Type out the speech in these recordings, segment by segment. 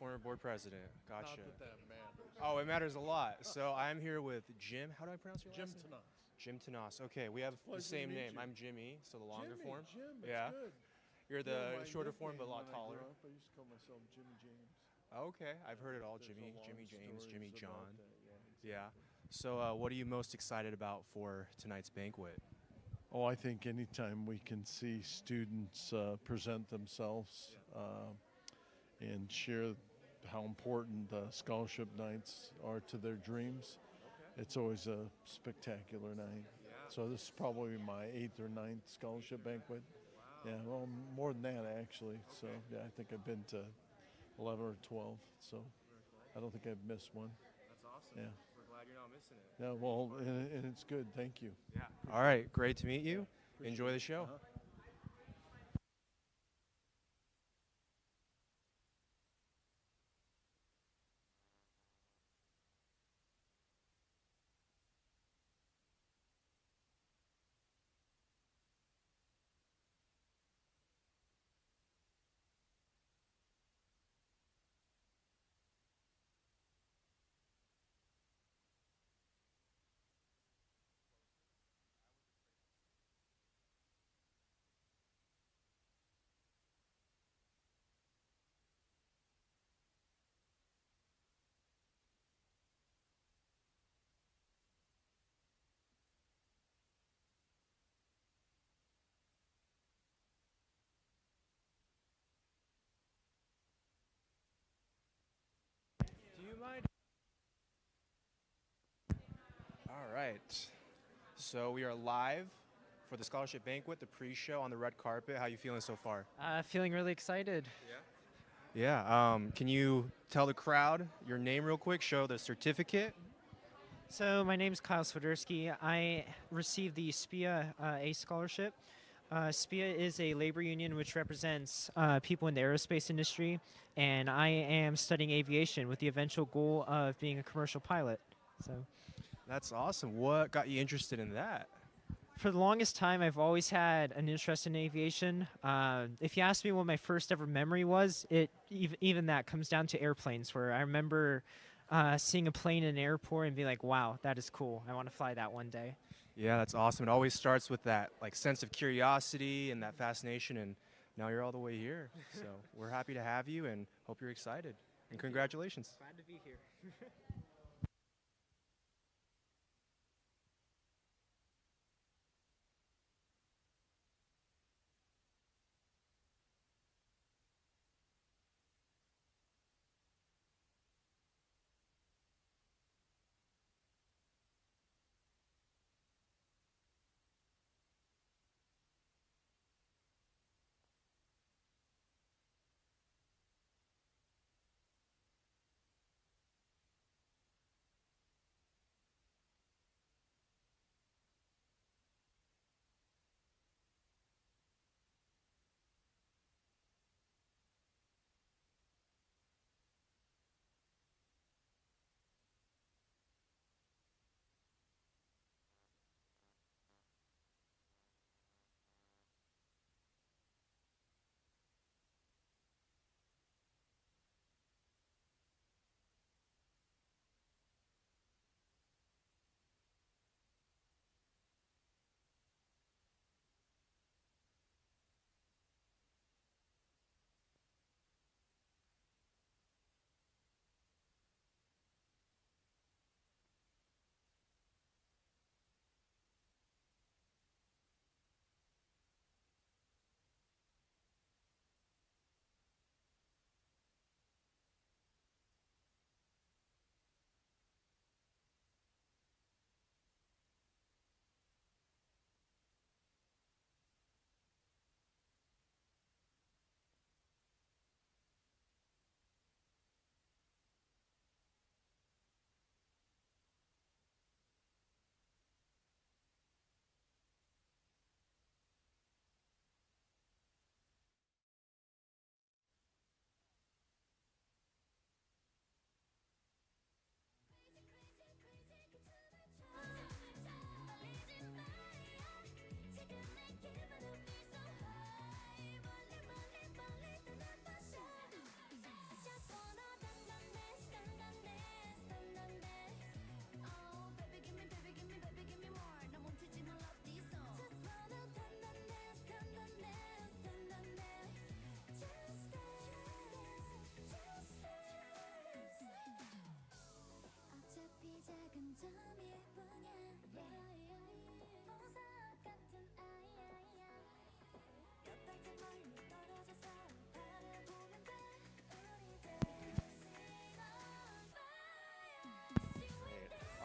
former board president. Gotcha. Not that that matters. Oh, it matters a lot. So I'm here with Jim. How do I pronounce your Jim last name? Tanas. Jim Tanas. Okay, we have pleasure the to same meet name. you. I'm Jimmy, so the longer Jimmy, form. Jim, it's Yeah. good. You're the My shorter form, but a nickname lot when I taller. grew up, I used to call myself Jimmy James. Okay, I've heard it all. There's Jimmy, a lot Jimmy of James, stories Jimmy about John. that. Yeah. Exactly. So, what are you most excited about for tonight's banquet? Oh, I think anytime we can see students present themselves and share how important scholarship nights are to their dreams, it's always a spectacular night. So this is probably my 8th or 9th scholarship banquet. Yeah, well, more than that actually. So yeah, I think I've been to 11 or 12. So I don't think I've missed one. That's awesome. Yeah. We're glad you're not missing it. Yeah, well, and it's good. Thank you. Yeah. All right. Great to meet you. Appreciate Enjoy the it. show. Do you mind? All right. So we are live for the scholarship banquet, the pre-show on the red carpet. How you feeling so far? Feeling really excited. Yeah. Can you tell the crowd your name real quick? Show the certificate. So my name is Kyle Swiderski. I received the SPIA A scholarship. SPIA is a labor union which represents people in the aerospace industry, and I am studying aviation with the eventual goal of being a commercial pilot. So, That's awesome. What got you interested in that? for the longest time, I've always had an interest in aviation. If you ask me what my first ever memory was, even that comes down to airplanes, where I remember seeing a plane in an airport and being like, "Wow, that is cool. I want to fly that one day." Yeah, that's awesome. It always starts with that like sense of curiosity and that fascination, and now you're all the way here. So we're happy to have you, and hope you're excited. And congratulations. Glad to be here.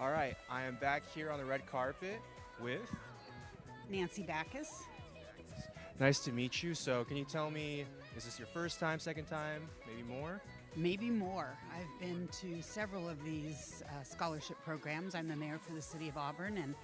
All right, I am back here on the red carpet with. Nancy Backus. Nice to meet you. So, can you tell me, is this your first time, second time, maybe more? Maybe more. I've been to several of these scholarship programs. I'm the mayor for the city of Auburn and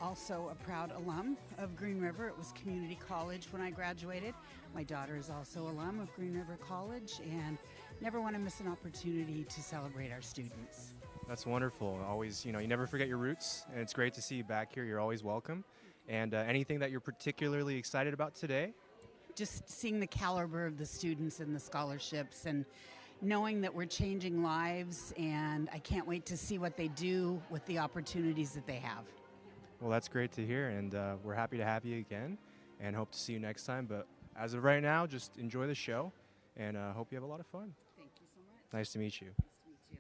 also a proud alum of Green River. It was community college when I graduated. My daughter is also alum of Green River College and never want to miss an opportunity to celebrate our students. That's wonderful. Always, you never forget your roots, and it's great to see you back here. You're always welcome. And anything that you're particularly excited about today? Just seeing the caliber of the students and the scholarships and knowing that we're changing lives, and I can't wait to see what they do with the opportunities that they have. Well, that's great to hear, and we're happy to have you again and hope to see you next time. But as of right now, just enjoy the show and hope you have a lot of fun. Thank you so much. Nice to meet you. Nice to meet you.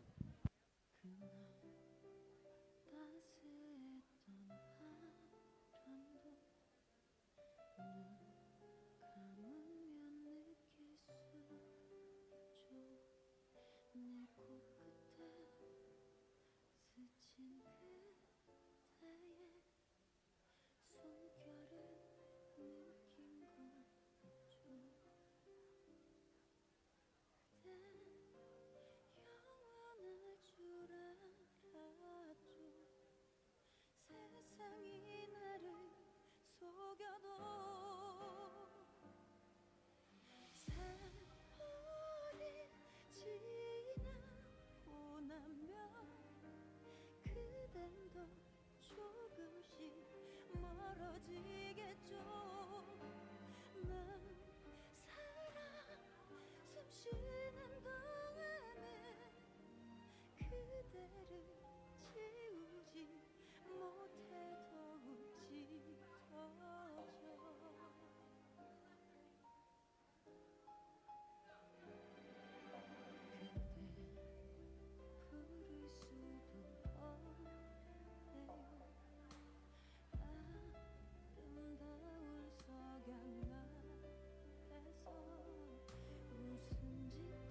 세상이 나를 속여도 세월이 지나고 나면 그댄 더 조금씩 멀어지겠죠. 난 살아 숨쉬는 동안에 그대를 지우지 못해 더욱 짙어져. 그대 부를 수도 없네요. 아름다운 석양 앞에서 웃음 짓고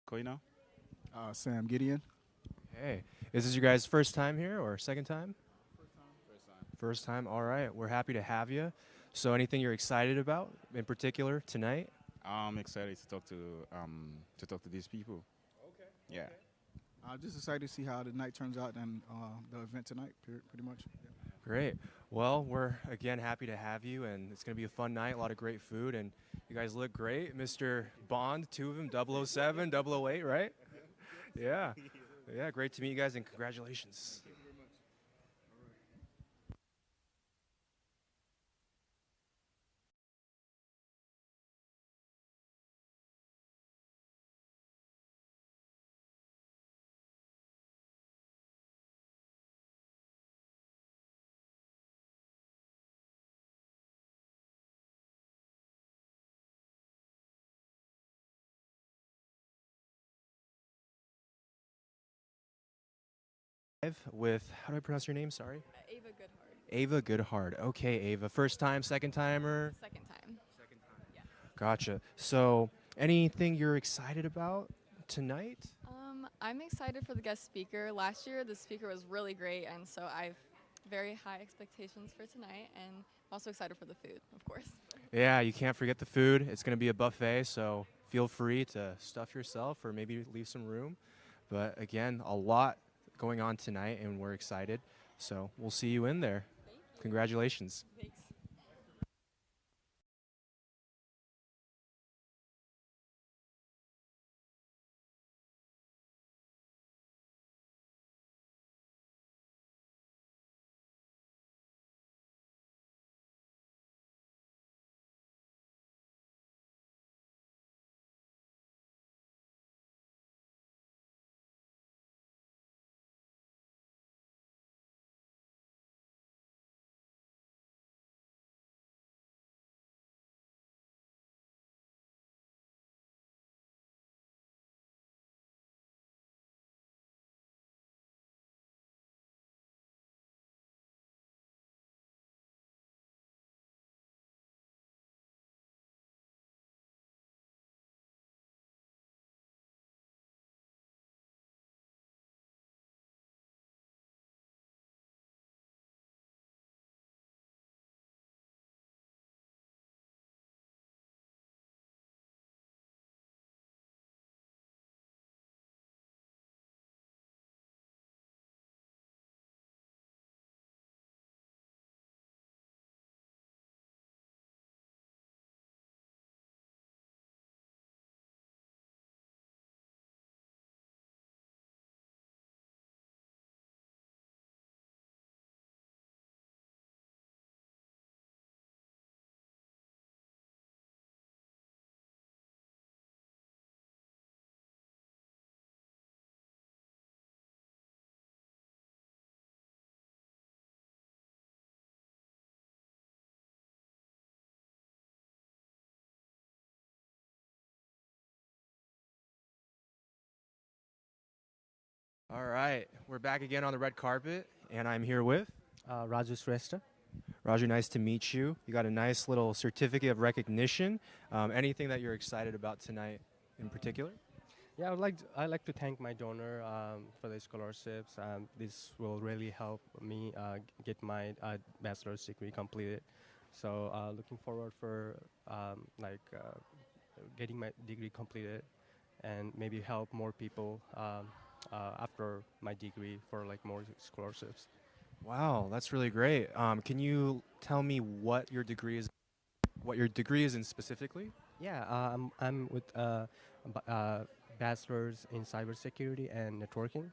Koina. Sam Gideon. Hey, is this your guys' first time here or second time? First time. All right. We're happy to have you. So, anything you're excited about in particular tonight? I'm excited to talk to these people. Yeah. I'm just excited to see how the night turns out and the event tonight, pretty much. Great. Well, we're again happy to have you, and it's going to be a fun night, a lot of great food, and you guys look great. Mr. Bond, two of them, 007, 008, right? Yeah. Yeah, great to meet you guys, and congratulations. With, how do I pronounce your name? Sorry. Ava Goodhart. Ava Goodhart. Okay, Ava. First time, second timer? Second time. Gotcha. So, anything you're excited about tonight? I'm excited for the guest speaker. Last year, the speaker was really great, and so I've very high expectations for tonight, and I'm also excited for the food, of course. Yeah, you can't forget the food. It's going to be a buffet, so feel free to stuff yourself or maybe leave some room. But again, a lot going on tonight, and we're excited. So, we'll see you in there. Congratulations. Thanks. All right. We're back again on the red carpet, and I'm here with Raju Shrestha. Raju. Nice to meet you. You got a nice little certificate of recognition. Anything that you're excited about tonight in particular? Yeah, I like to thank my donor for the scholarships. This will really help me get my bachelor's degree completed. So looking forward for getting my degree completed and maybe help more people after my degree for like more scholarships. Wow, that's really great. Can you tell me what your degree is? What your degree is in specifically? Yeah, I'm with bachelor's in cybersecurity and networking.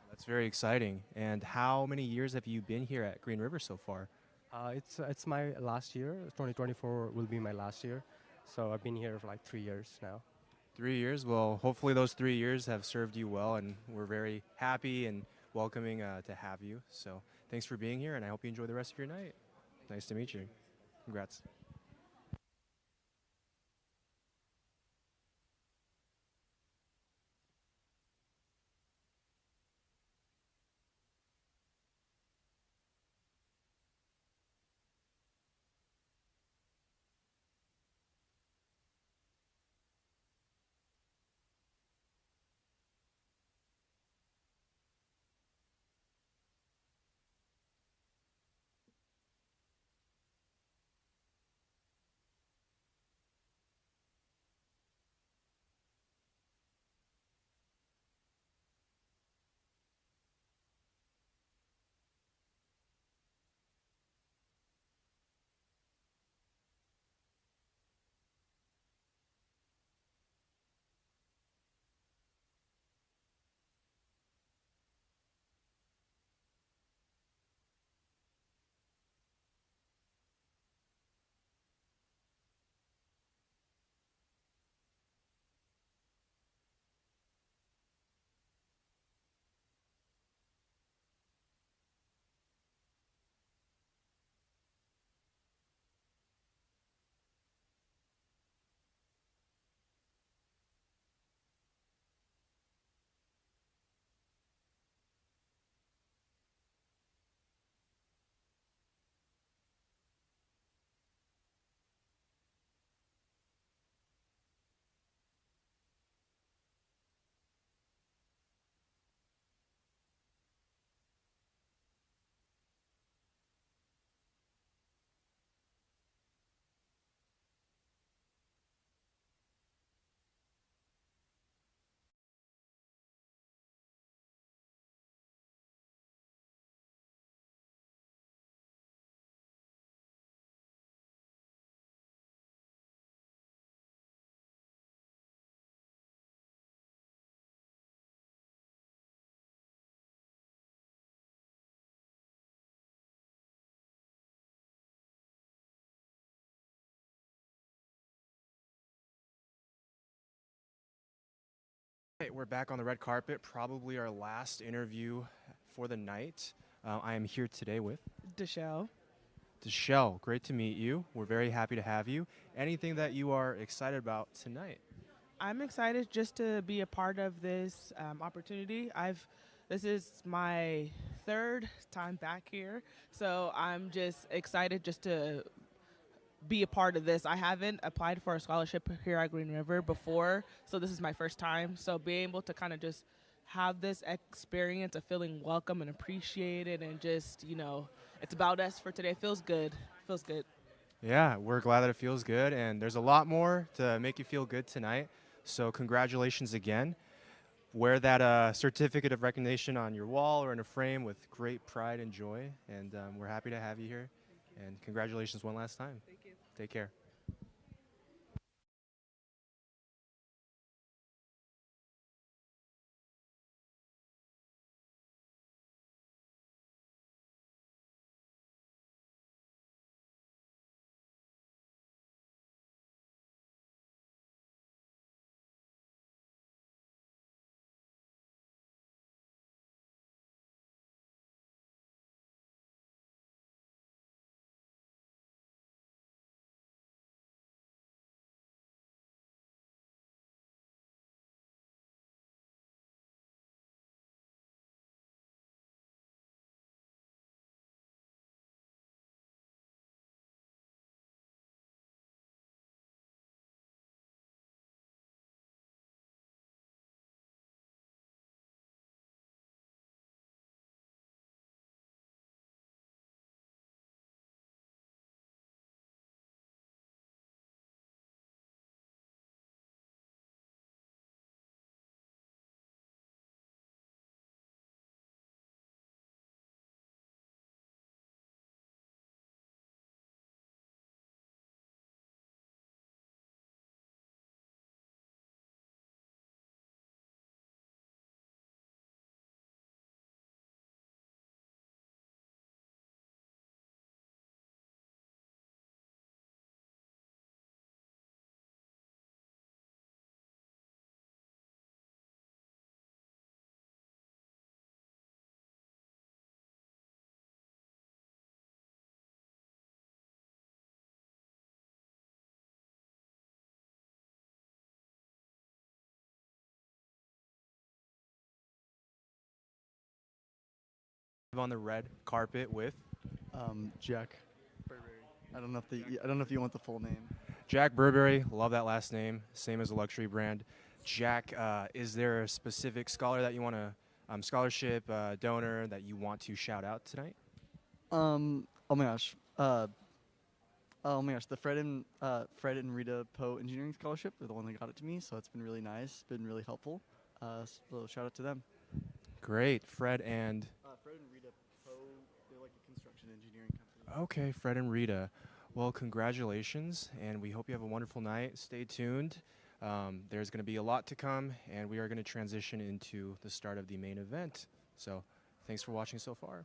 That's very exciting. And how many years have you been here at Green River so far? It's my last year. 2024 will be my last year, so I've been here for like 3 years now. 3 years. Well, hopefully those 3 years have served you well, and we're very happy and welcoming to have you. So thanks for being here, and I hope you enjoy the rest of your night. Nice to meet you. Congrats. Hey, we're back on the red carpet, probably our last interview for the night. I am here today with Deshelle. Deshelle. Great to meet you. We're very happy to have you. Anything that you are excited about tonight? I'm excited just to be a part of this opportunity. This is my third time back here, so I'm just excited just to be a part of this. I haven't applied for a scholarship here at Green River before, so this is my first time. So being able to kind of just have this experience of feeling welcome and appreciated, and just it's about us for today. Feels good. Feels good. Yeah, we're glad that it feels good, and there's a lot more to make you feel good tonight. So congratulations again. Wear that certificate of recognition on your wall or in a frame with great pride and joy, and we're happy to have you here. And congratulations one last time. Thank you. Take care. On the red carpet with Jack Burberry. I don't know if you want the full name. Jack Burberry. Love that last name. Same as a luxury brand. Jack, is there a specific scholar that you want to, scholarship donor that you want to shout out tonight? Oh my gosh. Oh my gosh, the Fred and Rita Poe Engineering Scholarship. They're the one that got it to me, so it's been really nice. Been really helpful. So shout out to them. Great, Fred and. Fred and Rita Poe. They're like a construction engineering company. Okay, Fred and Rita. Well, congratulations, and we hope you have a wonderful night. Stay tuned. There's going to be a lot to come, and we are going to transition into the start of the main event. So, thanks for watching so far.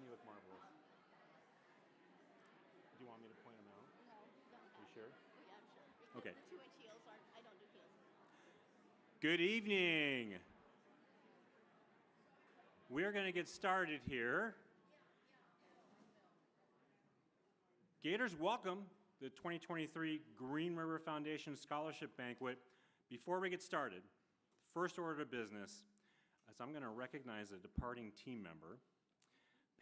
You look marvelous. Do you want me to point them out? No, don't. You sure? Yeah, I'm sure. Because Okay. the 2-inch heels aren't, I don't do heels. Good evening. We're going to get started here. Gators, welcome to the 2023 Green River Foundation Scholarship Banquet. Before we get started, first order of business is I'm going to recognize a departing team member.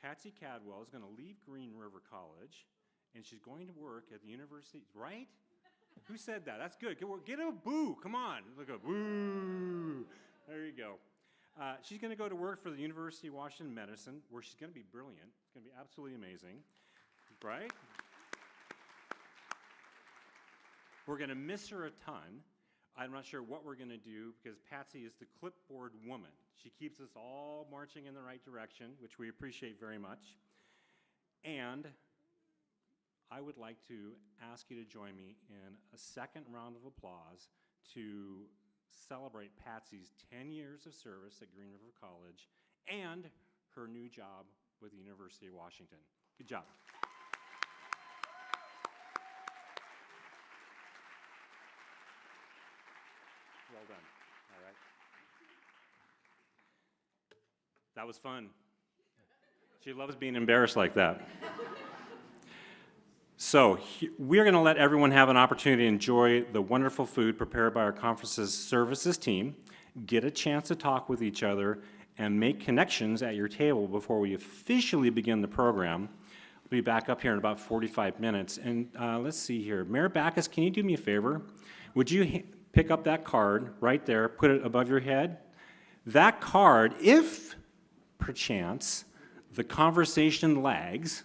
Patsy Cadwell is going to leave Green River College, and she's going to work at the university, right? Who said that? That's good. Get a boo. Come on. Look at boo. There you go. She's going to go to work for the University of Washington Medicine, where she's going to be brilliant. It's going to be absolutely amazing, right? We're going to miss her a ton. I'm not sure what we're going to do because Patsy is the clipboard woman. She keeps us all marching in the right direction, which we appreciate very much. And I would like to ask you to join me in a second round of applause to celebrate Patsy's 10 years of service at Green River College and her new job with the University of Washington. Good job. Well done. All right. That was fun. She loves being embarrassed like that. So we're going to let everyone have an opportunity to enjoy the wonderful food prepared by our conference's services team, get a chance to talk with each other, and make connections at your table before we officially begin the program. We'll be back up here in about 45 minutes. And let's see here. Mayor Backus, can you do me a favor? Would you pick up that card right there, put it above your head? That card, if perchance the conversation lags,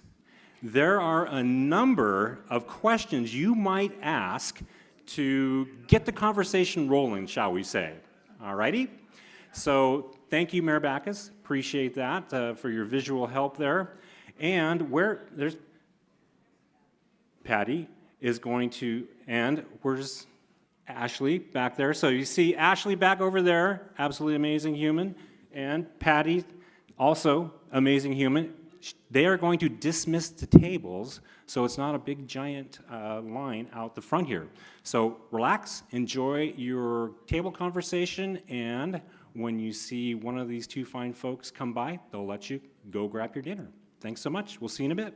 there are a number of questions you might ask to get the conversation rolling, shall we say. All righty? So thank you, Mayor Backus. Appreciate that for your visual help there. And there's Patty is going to, and where's Ashley back there? So you see Ashley back over there, absolutely amazing human, and Patty, also amazing human. They are going to dismiss the tables, so it's not a big giant line out the front here. So relax, enjoy your table conversation, and when you see one of these two fine folks come by, they'll let you go grab your dinner. Thanks so much. We'll see you in a bit.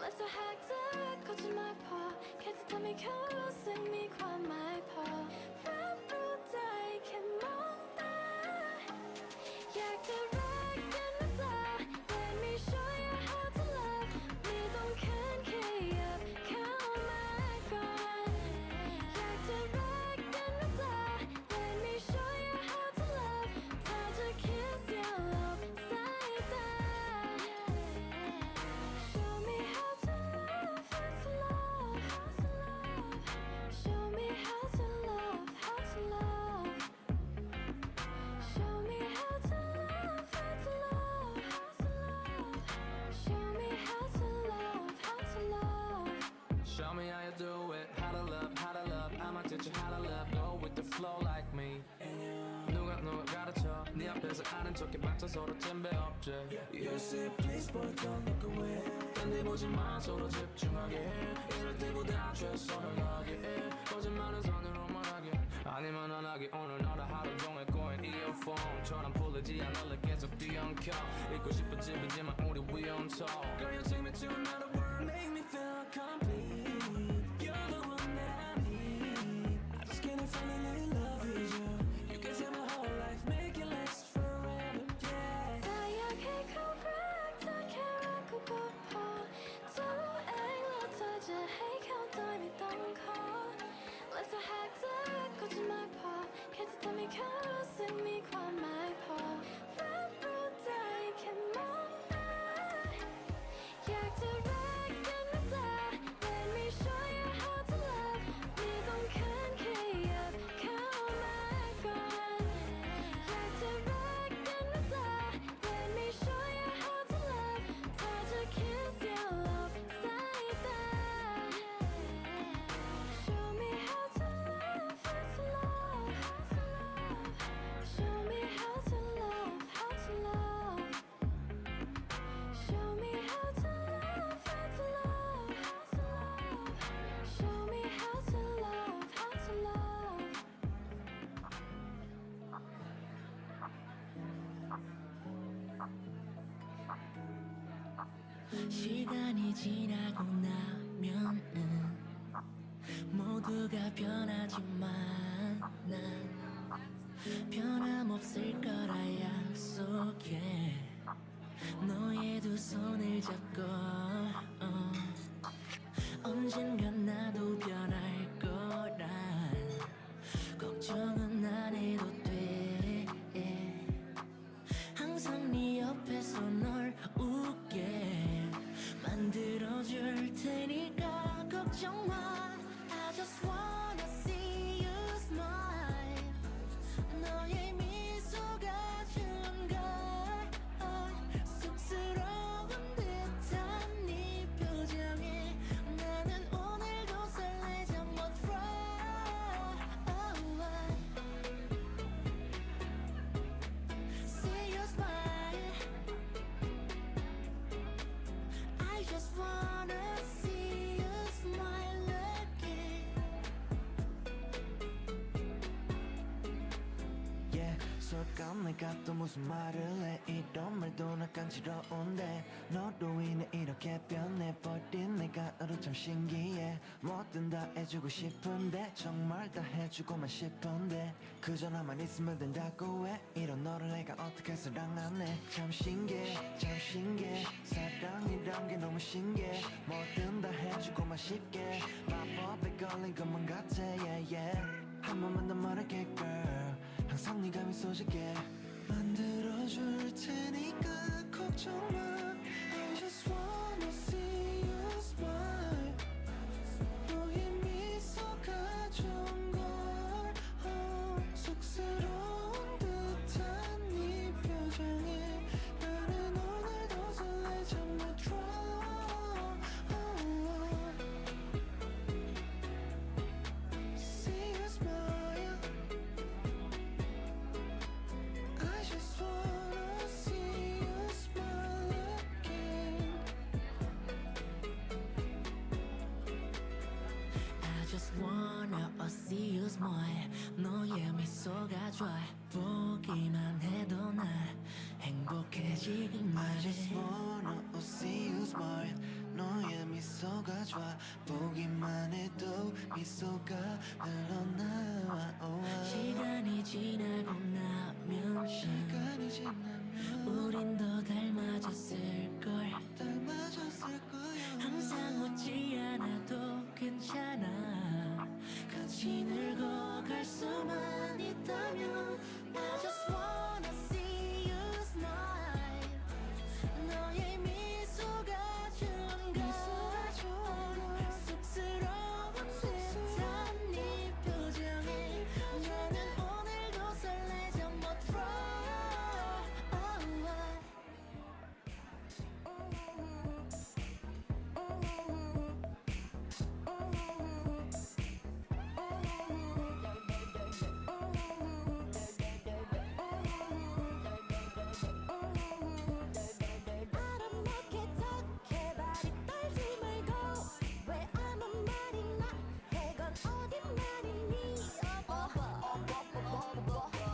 Let's hack the 거짓말 봐 Can't tell me cause me 관말 봐 랩부터 이렇게 먹다 약 direct and reply Let me show you how to love Me don't can up count my gun 약 direct and reply Let me show you how to love touch a kiss your love side that Show me how to love, how to love, how to love Show me how to love, how to love Show me how to love, how to love, how to love Show me how to love, how to love Show me how you do it. How to love, how to love. I'ma teach you how to love. Go with the flow like me. 누가 가르쳐? 네 앞에서 아는 척해 봤자 서로 잼배 없지. You say please boy don't look away. 딴 데 보지 마 서로 집중하게. 이럴 때보다 최선을 하게. 거짓말은 선으로 말하게. 아니면 안 하게. 오늘 너를 하루 종일 꼬인 이어폰처럼 풀리지 않을래 계속 뒤엉켜. 잊고 싶은 집이지만 우리 we on top. Girl you take me to another world. Make me feel complete. You're the one that I need. I just can't finally love with you. You can tell my whole life, make it last forever, yeah. 다양해 correct, 다양하고 고파 또 앵글어터져 Hey count time it don't call Let's hack the 거짓말 봐 Can't tell me cause me 관말 봐 랩부터 이렇게 먹다 약 direct and reply Let me show you how to love Me don't can up count my gun 약 direct and reply Let me show you how to love touch a kiss your love side that Show me how to love, how to love, how to love Show me how to love, how to love Show me how to love, how to love, how to love Show me how to love, how to love 시간이 지나고 나면은 모두가 변하지만 난 변함없을 거라 약속해 너의 두 손을 잡고 언젠간 나도 변할 거란 걱정은 안 해도 돼 항상 네 옆에서 널 웃게 만들어줄 테니까 걱정 마 I just wanna see you smile 너의 미소가 주는 걸 쑥스러운 듯한 네 표정에 나는 오늘도 설레자 못 See you smile I just wanna see you smile again Yeah, 솔감 내가 또 무슨 말을 해 이런 말도 나 간지러운데 너로 인해 이렇게 변해버린 내가 너로 참 신기해 뭐든 다 해주고 싶은데 정말 다 해주고만 싶은데 그저 나만 있으면 된다고 해 이런 너를 내가 어떻게 사랑하네 참 신기해 참 신기해 사랑이란 게 너무 신기해 뭐든 다 해주고만 쉽게 마법에 걸린 것만 같아 yeah yeah 한 번만 더 말할게 girl 항상 네가 미소 짓게 만들어줄 테니까 걱정 마 I just wanna see you smile 너의 미소가 좋은 걸 쑥스러운 듯한 네 표정에 나는 오늘도 설레자 못 See you smile I just wanna see you smile again I just wanna see you smile 너의 미소가 좋아 보기만 해도 난 행복해지긴 말해 I just wanna see you smile 너의 미소가 좋아 보기만 해도 미소가 흘러나와 시간이 지나고 나면 우린 더 닮아졌을걸 항상 웃지 않아도 괜찮아 같이 늙어갈 수만 있다면 I just wanna see you smile 너의 미소가 좋은 걸 쑥스러운 듯한 네 표정에 나는 오늘도 설레져 못 풀어 알아먹게 덕해 발이 떨지 말고 왜 아무 말이나 해건 어디 말이니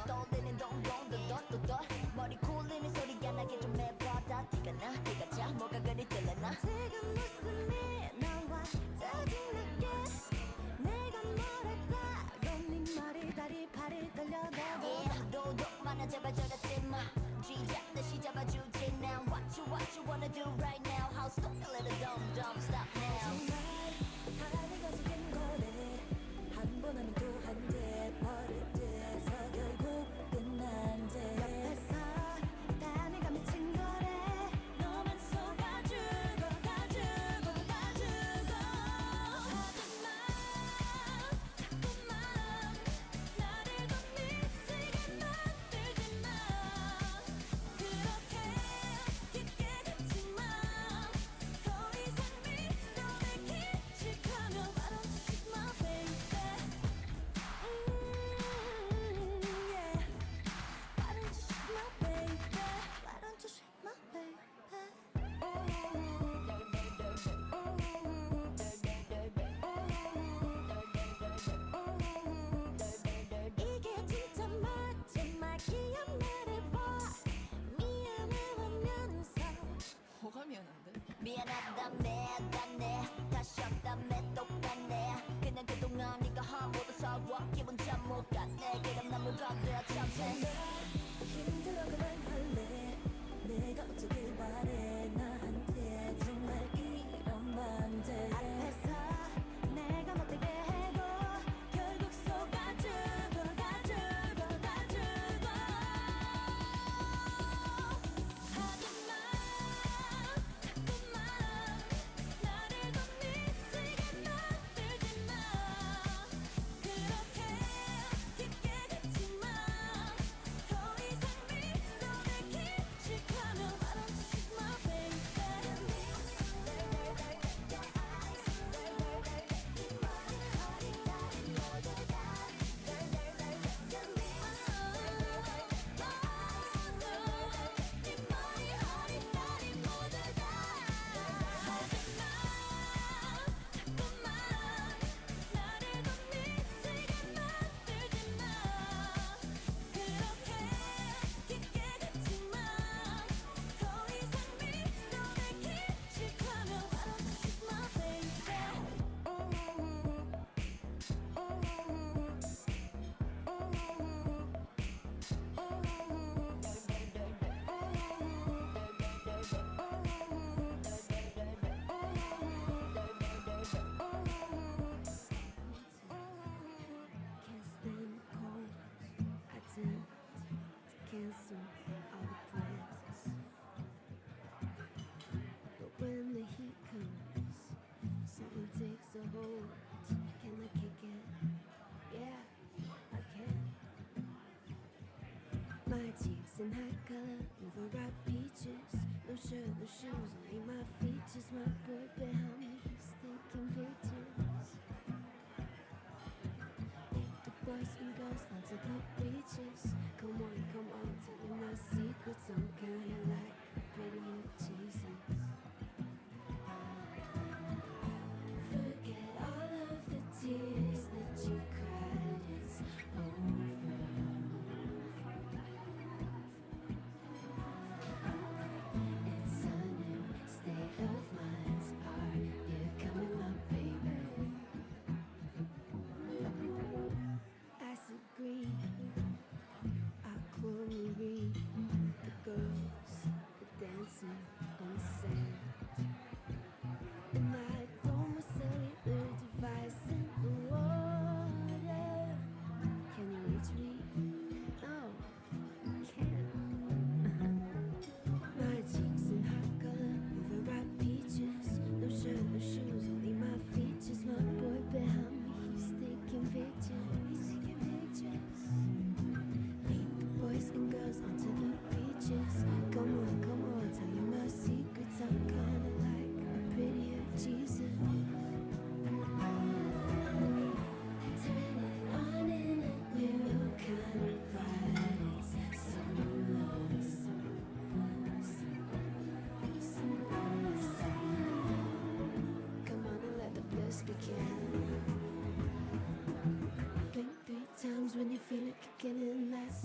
떠올리는 동동도도도도 머리 굴리는 소리가 나게 좀 해봐다 티가 나 티가 자 뭐가 그리 들려나 지금 웃음이 나와 짜증나게 내가 뭐랄까 네 말이 다리 팔이 떨려나고 도둑 많아 제발 저러지 마 쥐잡 다시 잡아주지 now what you wanna do right now how stupid little dumb stop now 하는 것은 거래 한 번 하면 또 한대 버릇돼서 결국 끝난대 옆에서 다 내가 미친 거래 너만 속아주고 가주고 가주고 하지마 자꾸만 나를 더 미치게 만들지 마 그렇게 깊게 걷지 마 더 이상 믿어내 기식하면 Why don't you shoot my baby yeah Why don't you shoot my baby Why don't you shoot my baby 이게 진짜 마지막 기억 말해봐 미안해하면서 뭐가 미안한데? 미안하다며 다네 다시 없다며 똑같네 그냥 그동안 네가 한 모두 서워 기분 참 못 갔네 그럼 난 뭐가 돼야 참네 힘들어 그만할래 내가 어쩌길 바래 나한테 정말 이러면 돼 앞에서 내가 못되게 해도 결국 속아주고 가주고 가주고 하지마 자꾸만 나를 더 미치게 만들지 마 그렇게 깊게 걷지 마 더 이상 믿어내 기식하면 Why don't you shoot my baby Can't stand the cold. I tend to cancel all the plans. But when the heat comes, something takes a hold. Can I kick it? Yeah, I can. My cheeks in hot color, overripe peaches. No shirt, no shoes, only my features. My boy behind me, he's taking pictures. The boys and girls down to the beaches. Come on, tell you my secrets. I'm kinda like a pretty Jesus. Forget all of the tears that you cried. It's over. It's a new state of mind. begin. Blink 3 times when you feel it kicking in. That's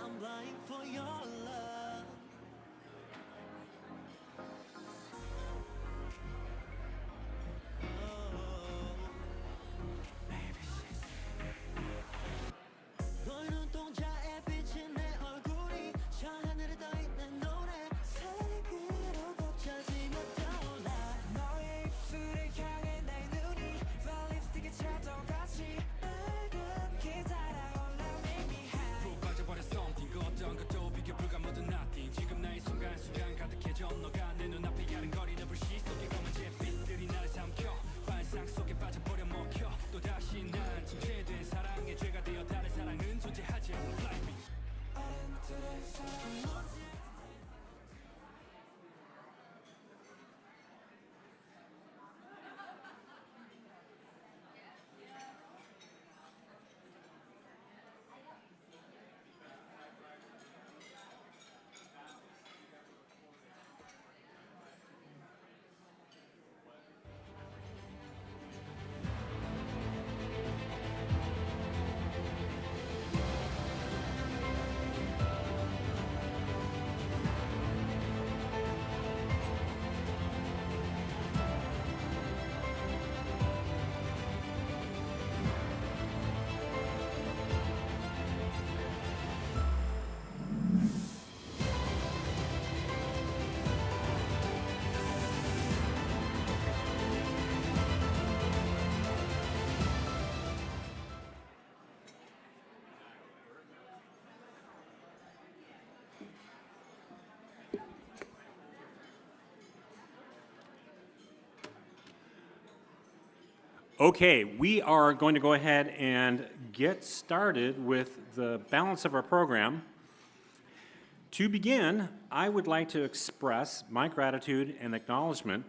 I'm blind for your love. 너의 눈동자에 비친 내 얼굴이 저 하늘에 떠있는 노래 사랑의 그로 벅차지며 떠올라 너의 입술을 향해 나의 눈이 발 립스틱에 찰떡같이 빨갛게 달아올라 make me high 푹 빠져버려 something 그 어떤 것도 비교 불가 모든 nothing 지금 나의 순간순간 가득해져 너가 내 눈앞에 야른거리는 불씨 속에 검은 잿빛들이 나를 삼켜 환상 속에 빠져버려 먹혀 또다시 난 침체된 사랑의 죄가 되어 다른 사랑은 존재하지 않는 Fly me 아름드레 사랑 Okay, we are going to go ahead and get started with the balance of our program. To begin, I would like to express my gratitude and acknowledgement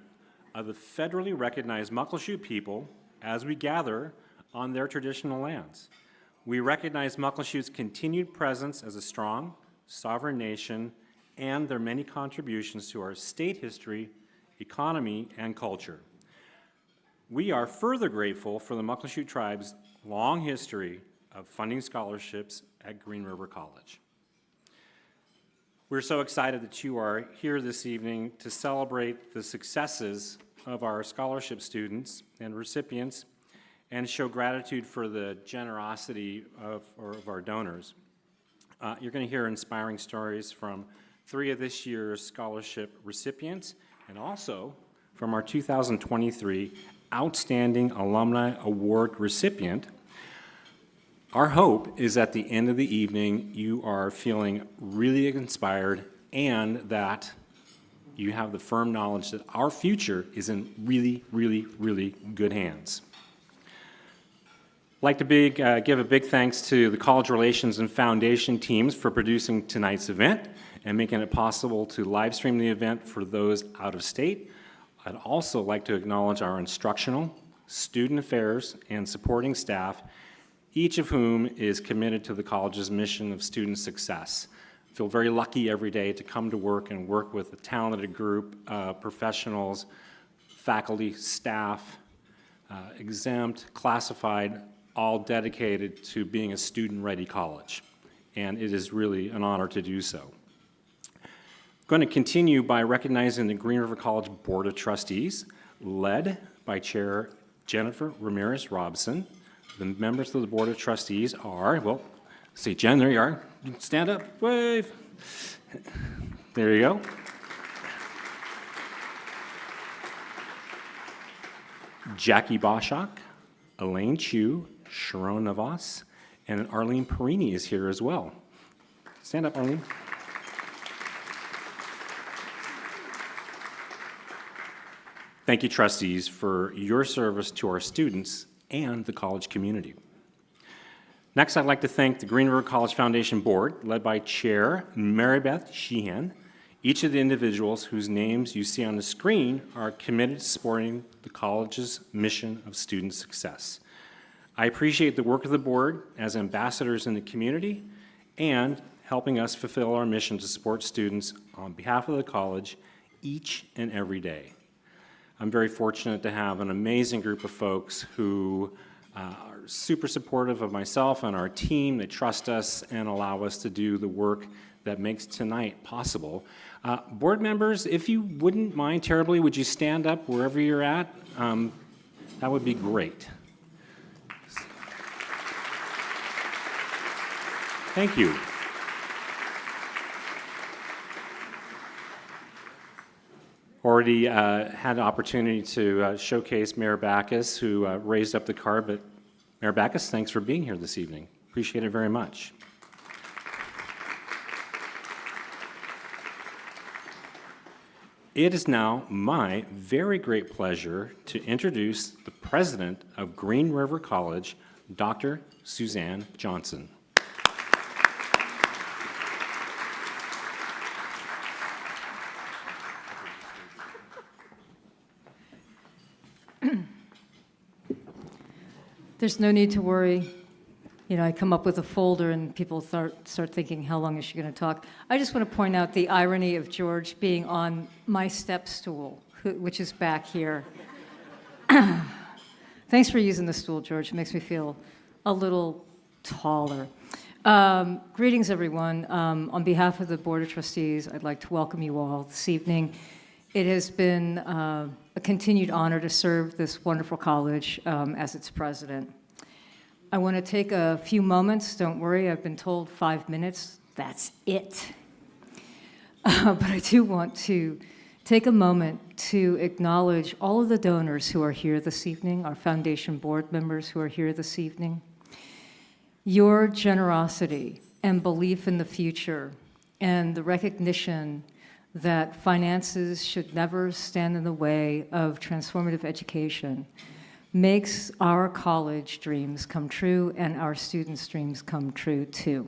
of the federally recognized Muckleshoot people as we gather on their traditional lands. We recognize Muckleshoot's continued presence as a strong, sovereign nation and their many contributions to our state history, economy, and culture. We are further grateful for the Muckleshoot tribe's long history of funding scholarships at Green River College. We're so excited that you are here this evening to celebrate the successes of our scholarship students and recipients and show gratitude for the generosity of our donors. You're going to hear inspiring stories from 3 of this year's scholarship recipients and also from our 2023 Outstanding Alumni Award recipient. Our hope is at the end of the evening you are feeling really inspired and that you have the firm knowledge that our future is in really, really, really good hands. I'd like to give a big thanks to the College Relations and Foundation teams for producing tonight's event and making it possible to live stream the event for those out of state. I'd also like to acknowledge our instructional, student affairs, and supporting staff, each of whom is committed to the college's mission of student success. I feel very lucky every day to come to work and work with a talented group of professionals, faculty, staff, exempt, classified, all dedicated to being a student-ready college. And it is really an honor to do so. I'm going to continue by recognizing the Green River College Board of Trustees, led by Chair Jennifer Ramirez Robson. The members of the Board of Trustees are, well, see, Jen, there you are. You can stand up, wave. There you go. Jackie Boschak, Elaine Chu, Sharon Navas, and Arlene Perini is here as well. Stand up, Arlene. Thank you, trustees, for your service to our students and the college community. Next, I'd like to thank the Green River College Foundation Board, led by Chair Mary Beth Sheehan. Each of the individuals whose names you see on the screen are committed to supporting the college's mission of student success. I appreciate the work of the board as ambassadors in the community and helping us fulfill our mission to support students on behalf of the college each and every day. I'm very fortunate to have an amazing group of folks who are super supportive of myself and our team. They trust us and allow us to do the work that makes tonight possible. Board members, if you wouldn't mind terribly, would you stand up wherever you're at? That would be great. Thank you. Already had an opportunity to showcase Mayor Backus, who raised up the card, but Mayor Backus, thanks for being here this evening. Appreciate it very much. It is now my very great pleasure to introduce the president of Green River College, Dr. Suzanne Johnson. There's no need to worry. You know, I come up with a folder and people start thinking, how long is she going to talk? I just want to point out the irony of George being on my step stool, which is back here. Thanks for using the stool, George. It makes me feel a little taller. Greetings, everyone. On behalf of the Board of Trustees, I'd like to welcome you all this evening. It has been a continued honor to serve this wonderful college as its president. I want to take a few moments. Don't worry, I've been told 5 minutes. That's it. But I do want to take a moment to acknowledge all of the donors who are here this evening, our foundation board members who are here this evening. Your generosity and belief in the future and the recognition that finances should never stand in the way of transformative education makes our college dreams come true and our students' dreams come true too.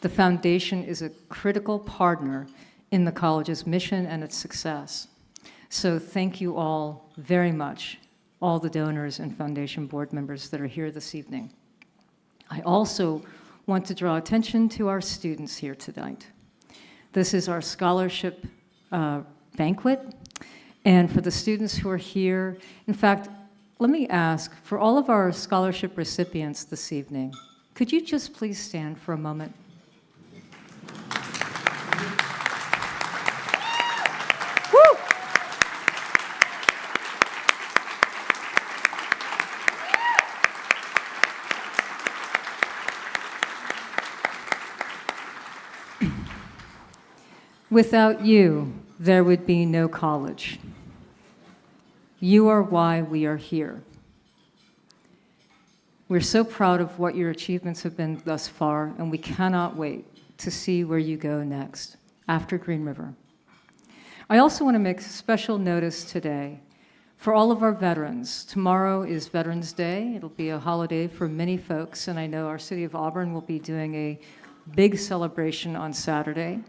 The foundation is a critical partner in the college's mission and its success. So thank you all very much, all the donors and foundation board members that are here this evening. I also want to draw attention to our students here tonight. This is our scholarship banquet, and for the students who are here, in fact, let me ask, for all of our scholarship recipients this evening, could you just please stand for a moment? Woo! Without you, there would be no college. You are why we are here. We're so proud of what your achievements have been thus far, and we cannot wait to see where you go next, after Green River. I also want to make special notice today for all of our veterans. Tomorrow is Veterans Day. It'll be a holiday for many folks, and I know our City of Auburn will be doing a big celebration on Saturday.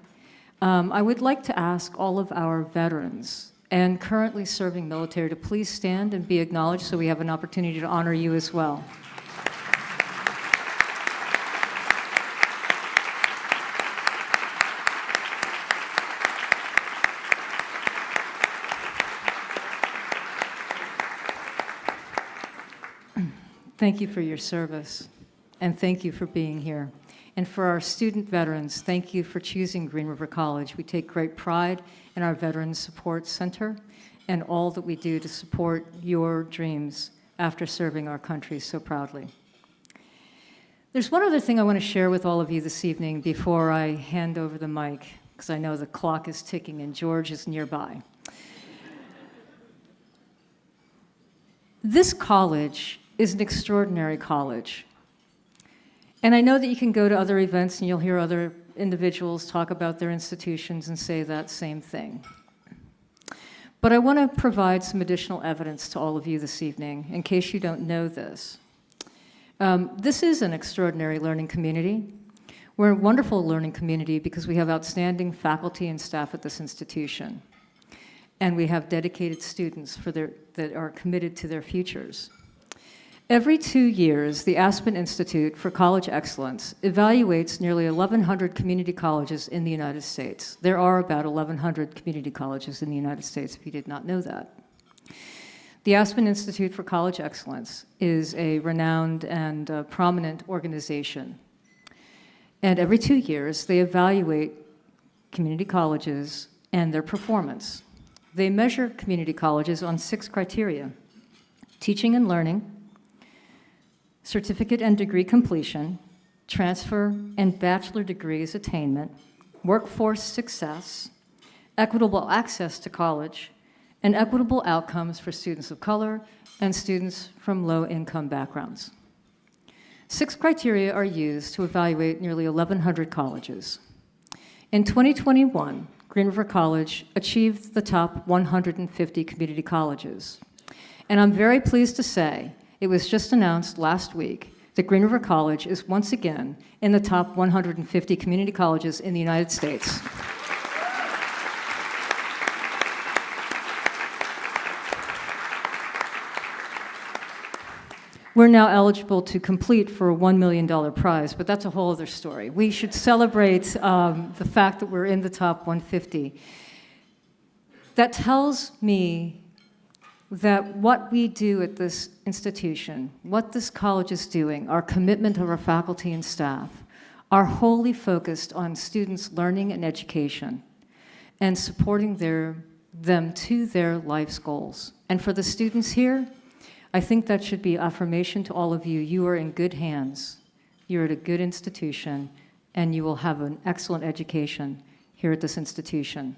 I would like to ask all of our veterans and currently serving military to please stand and be acknowledged so we have an opportunity to honor you as well. Thank you for your service, and thank you for being here. And for our student veterans, thank you for choosing Green River College. We take great pride in our Veterans Support Center and all that we do to support your dreams after serving our country so proudly. There's one other thing I want to share with all of you this evening before I hand over the mic, because I know the clock is ticking and George is nearby. This college is an extraordinary college. And I know that you can go to other events and you'll hear other individuals talk about their institutions and say that same thing. But I want to provide some additional evidence to all of you this evening, in case you don't know this. This is an extraordinary learning community. We're a wonderful learning community because we have outstanding faculty and staff at this institution. And we have dedicated students that are committed to their futures. Every 2 years, the Aspen Institute for College Excellence evaluates nearly 1,100 community colleges in the United States. There are about 1,100 community colleges in the United States, if you did not know that. The Aspen Institute for College Excellence is a renowned and prominent organization. And every 2 years, they evaluate community colleges and their performance. They measure community colleges on 6 criteria: teaching and learning, certificate and degree completion, transfer and bachelor degrees attainment, workforce success, equitable access to college, and equitable outcomes for students of color and students from low-income backgrounds. 6 criteria are used to evaluate nearly 1,100 colleges. In 2021, Green River College achieved the top 150 community colleges. And I'm very pleased to say it was just announced last week that Green River College is once again in the top 150 community colleges in the United States. We're now eligible to compete for a $1 million prize, but that's a whole other story. We should celebrate the fact that we're in the top 150. That tells me that what we do at this institution, what this college is doing, our commitment of our faculty and staff, are wholly focused on students' learning and education and supporting them to their life's goals. And for the students here, I think that should be affirmation to all of you. You are in good hands. You're at a good institution, and you will have an excellent education here at this institution.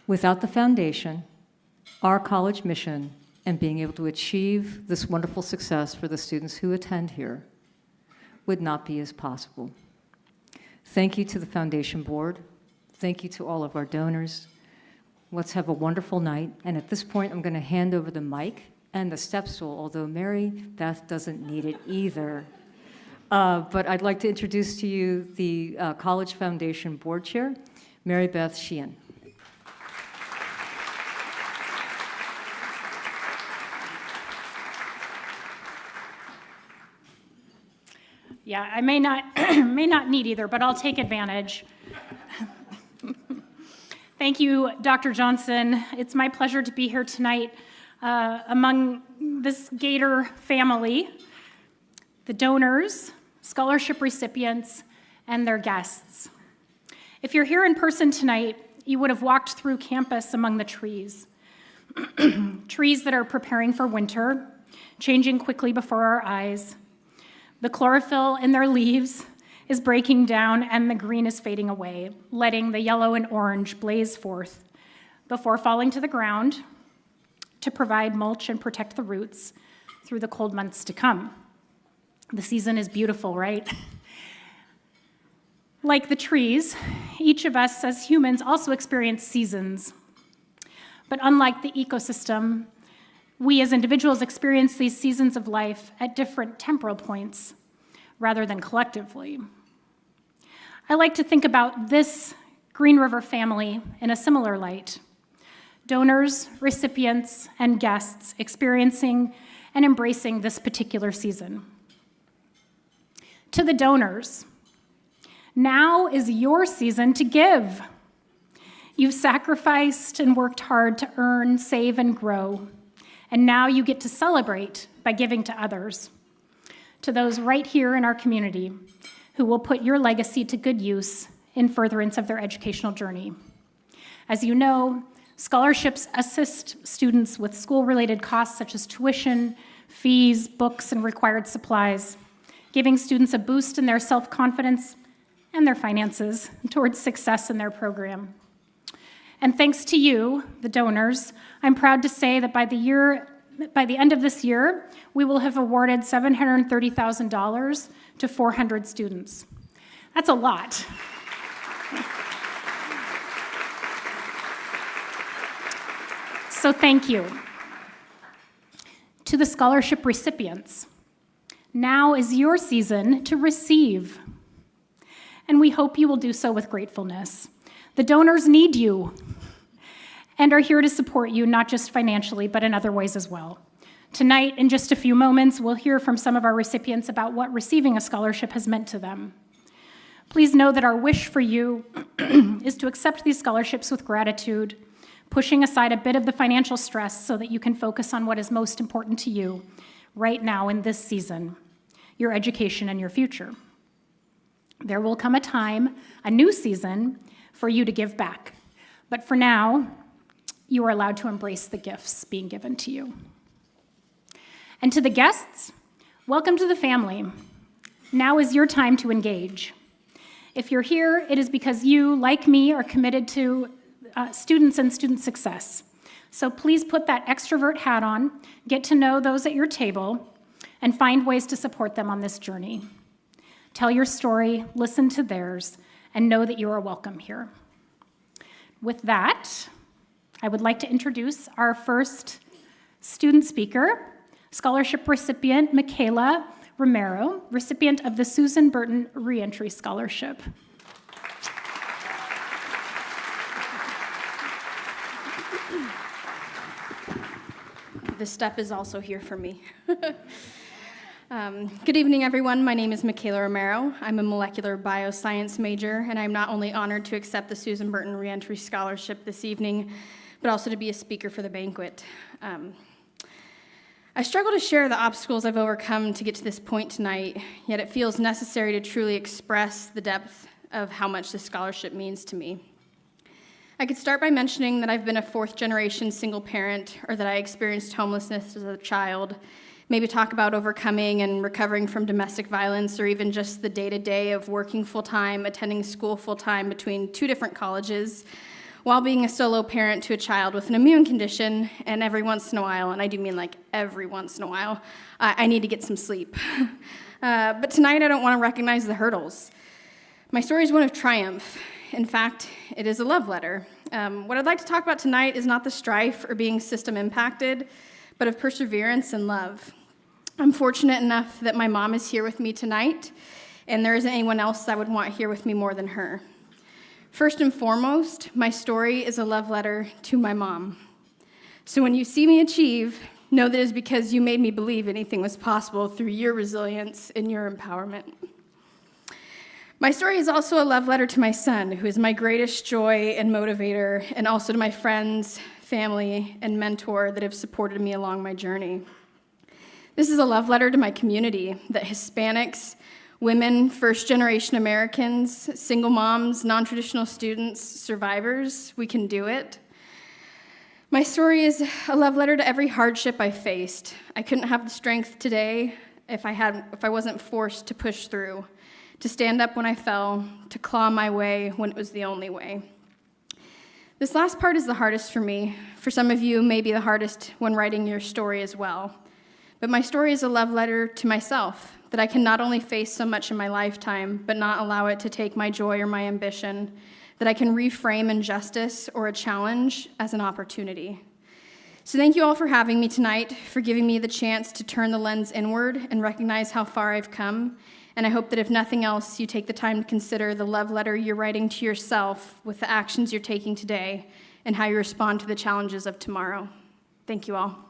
Without the foundation, our college mission, and being able to achieve this wonderful success for the students who attend here would not be as possible. Thank you to the Foundation Board. Thank you to all of our donors. Let's have a wonderful night. And at this point, I'm going to hand over the mic and the step stool, although Mary Beth doesn't need it either. But I'd like to introduce to you the College Foundation Board Chair, Mary Beth Sheehan. Yeah, I may not may not need either, but I'll take advantage. Thank you, Dr. Johnson. It's my pleasure to be here tonight among this Gator family, the donors, scholarship recipients, and their guests. If you're here in person tonight, you would have walked through campus among the trees. Trees that are preparing for winter, changing quickly before our eyes. The chlorophyll in their leaves is breaking down and the green is fading away, letting the yellow and orange blaze forth before falling to the ground to provide mulch and protect the roots through the cold months to come. The season is beautiful, right? Like the trees, each of us as humans also experience seasons. But unlike the ecosystem, we as individuals experience these seasons of life at different temporal points rather than collectively. I like to think about this Green River family in a similar light. Donors, recipients, and guests experiencing and embracing this particular season. To the donors, now is your season to give. You've sacrificed and worked hard to earn, save, and grow. And now you get to celebrate by giving to others, to those right here in our community who will put your legacy to good use in furtherance of their educational journey. As you know, scholarships assist students with school-related costs such as tuition, fees, books, and required supplies, giving students a boost in their self-confidence and their finances towards success in their program. And thanks to you, the donors, I'm proud to say that by the end of this year, we will have awarded $730,000 to 400 students. That's a lot. So thank you. To the scholarship recipients, now is your season to receive. And we hope you will do so with gratefulness. The donors need you and are here to support you, not just financially, but in other ways as well. Tonight, in just a few moments, we'll hear from some of our recipients about what receiving a scholarship has meant to them. Please know that our wish for you is to accept these scholarships with gratitude, pushing aside a bit of the financial stress so that you can focus on what is most important to you right now in this season, your education and your future. There will come a time, a new season, for you to give back. But for now, you are allowed to embrace the gifts being given to you. And to the guests, welcome to the family. Now is your time to engage. If you're here, it is because you, like me, are committed to students and student success. So please put that extrovert hat on, get to know those at your table, and find ways to support them on this journey. Tell your story, listen to theirs, and know that you are welcome here. With that, I would like to introduce our first student speaker, scholarship recipient Michaela Romero, recipient of the Susan Burton Reentry Scholarship. This step is also here for me. Good evening, everyone. My name is Michaela Romero. I'm a molecular bioscience major, and I'm not only honored to accept the Susan Burton Reentry Scholarship this evening, but also to be a speaker for the banquet. I struggle to share the obstacles I've overcome to get to this point tonight, yet it feels necessary to truly express the depth of how much this scholarship means to me. I could start by mentioning that I've been a fourth-generation single parent, or that I experienced homelessness as a child, maybe talk about overcoming and recovering from domestic violence, or even just the day-to-day of working full-time, attending school full-time between two different colleges, while being a solo parent to a child with an immune condition, and every once in a while, and I do mean like every once in a while, I need to get some sleep. But tonight I don't want to recognize the hurdles. My story is one of triumph. In fact, it is a love letter. What I'd like to talk about tonight is not the strife or being system impacted, but of perseverance and love. I'm fortunate enough that my mom is here with me tonight, and there isn't anyone else I would want here with me more than her. First and foremost, my story is a love letter to my mom. So when you see me achieve, know that it's because you made me believe anything was possible through your resilience and your empowerment. My story is also a love letter to my son, who is my greatest joy and motivator, and also to my friends, family, and mentor that have supported me along my journey. This is a love letter to my community, that Hispanics, women, first-generation Americans, single moms, non-traditional students, survivors, we can do it. My story is a love letter to every hardship I faced. I couldn't have the strength today if I wasn't forced to push through, to stand up when I fell, to claw my way when it was the only way. This last part is the hardest for me. For some of you, maybe the hardest when writing your story as well. But my story is a love letter to myself, that I can not only face so much in my lifetime, but not allow it to take my joy or my ambition, that I can reframe injustice or a challenge as an opportunity. So thank you all for having me tonight, for giving me the chance to turn the lens inward and recognize how far I've come. And I hope that if nothing else, you take the time to consider the love letter you're writing to yourself with the actions you're taking today and how you respond to the challenges of tomorrow. Thank you all.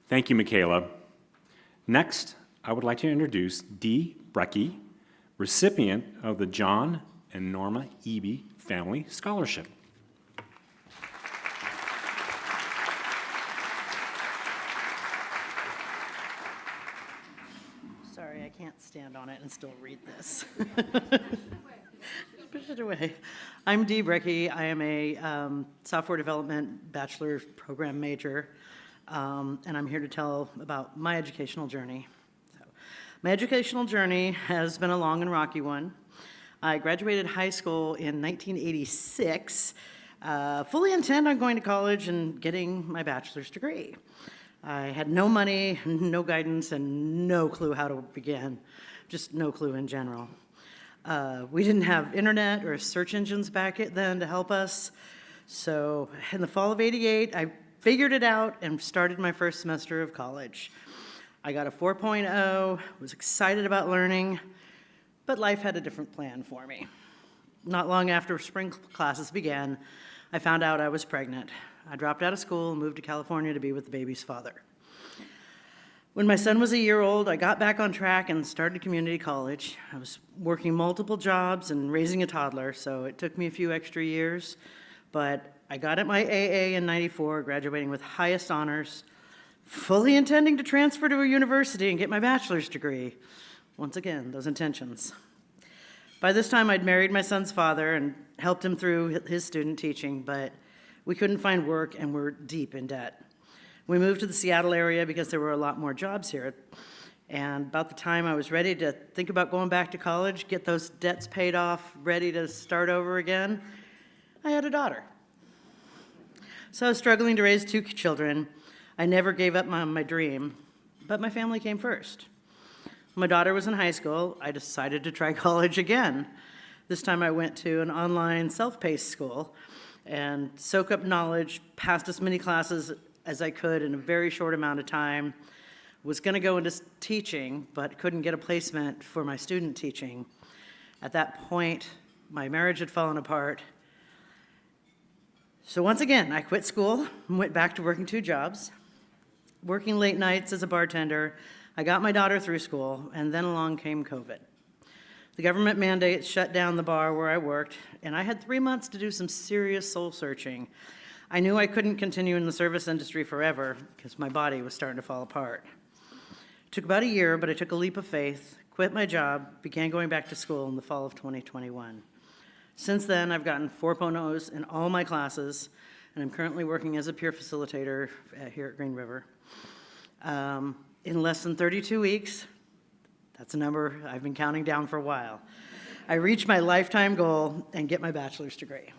Thank you, Michaela. Next, I would like to introduce Dee Brecky, recipient of the John and Norma Eby Family Scholarship. Sorry, I can't stand on it and still read this. Push it away. I'm Dee Brecky. I am a software development bachelor program major. And I'm here to tell about my educational journey. So, my educational journey has been a long and rocky one. I graduated high school in 1986, fully intent on going to college and getting my bachelor's degree. I had no money, no guidance, and no clue how to begin, just no clue in general. We didn't have internet or search engines back then to help us. So in the fall of '88, I figured it out and started my first semester of college. I got a 4.0, was excited about learning, but life had a different plan for me. Not long after spring classes began, I found out I was pregnant. I dropped out of school and moved to California to be with the baby's father. When my son was a year old, I got back on track and started community college. I was working multiple jobs and raising a toddler, so it took me a few extra years, but I got at my AA in '94, graduating with highest honors, fully intending to transfer to a university and get my bachelor's degree. Once again, those intentions. By this time, I'd married my son's father and helped him through his student teaching, but we couldn't find work and were deep in debt. We moved to the Seattle area because there were a lot more jobs here. And about the time I was ready to think about going back to college, get those debts paid off, ready to start over again, I had a daughter. So I was struggling to raise 2 children. I never gave up my dream, but my family came first. When my daughter was in high school, I decided to try college again. This time I went to an online self-paced school and soak up knowledge, passed as many classes as I could in a very short amount of time. Was gonna go into teaching, but couldn't get a placement for my student teaching. At that point, my marriage had fallen apart. So once again, I quit school and went back to working 2 jobs, working late nights as a bartender. I got my daughter through school, and then along came COVID. The government mandates shut down the bar where I worked, and I had 3 months to do some serious soul searching. I knew I couldn't continue in the service industry forever because my body was starting to fall apart. It took about a year, but I took a leap of faith, quit my job, began going back to school in the fall of 2021. Since then, I've gotten 4.0s in all my classes, and I'm currently working as a peer facilitator here at Green River. In less than 32 weeks, that's a number I've been counting down for a while, I reach my lifetime goal and get my bachelor's degree.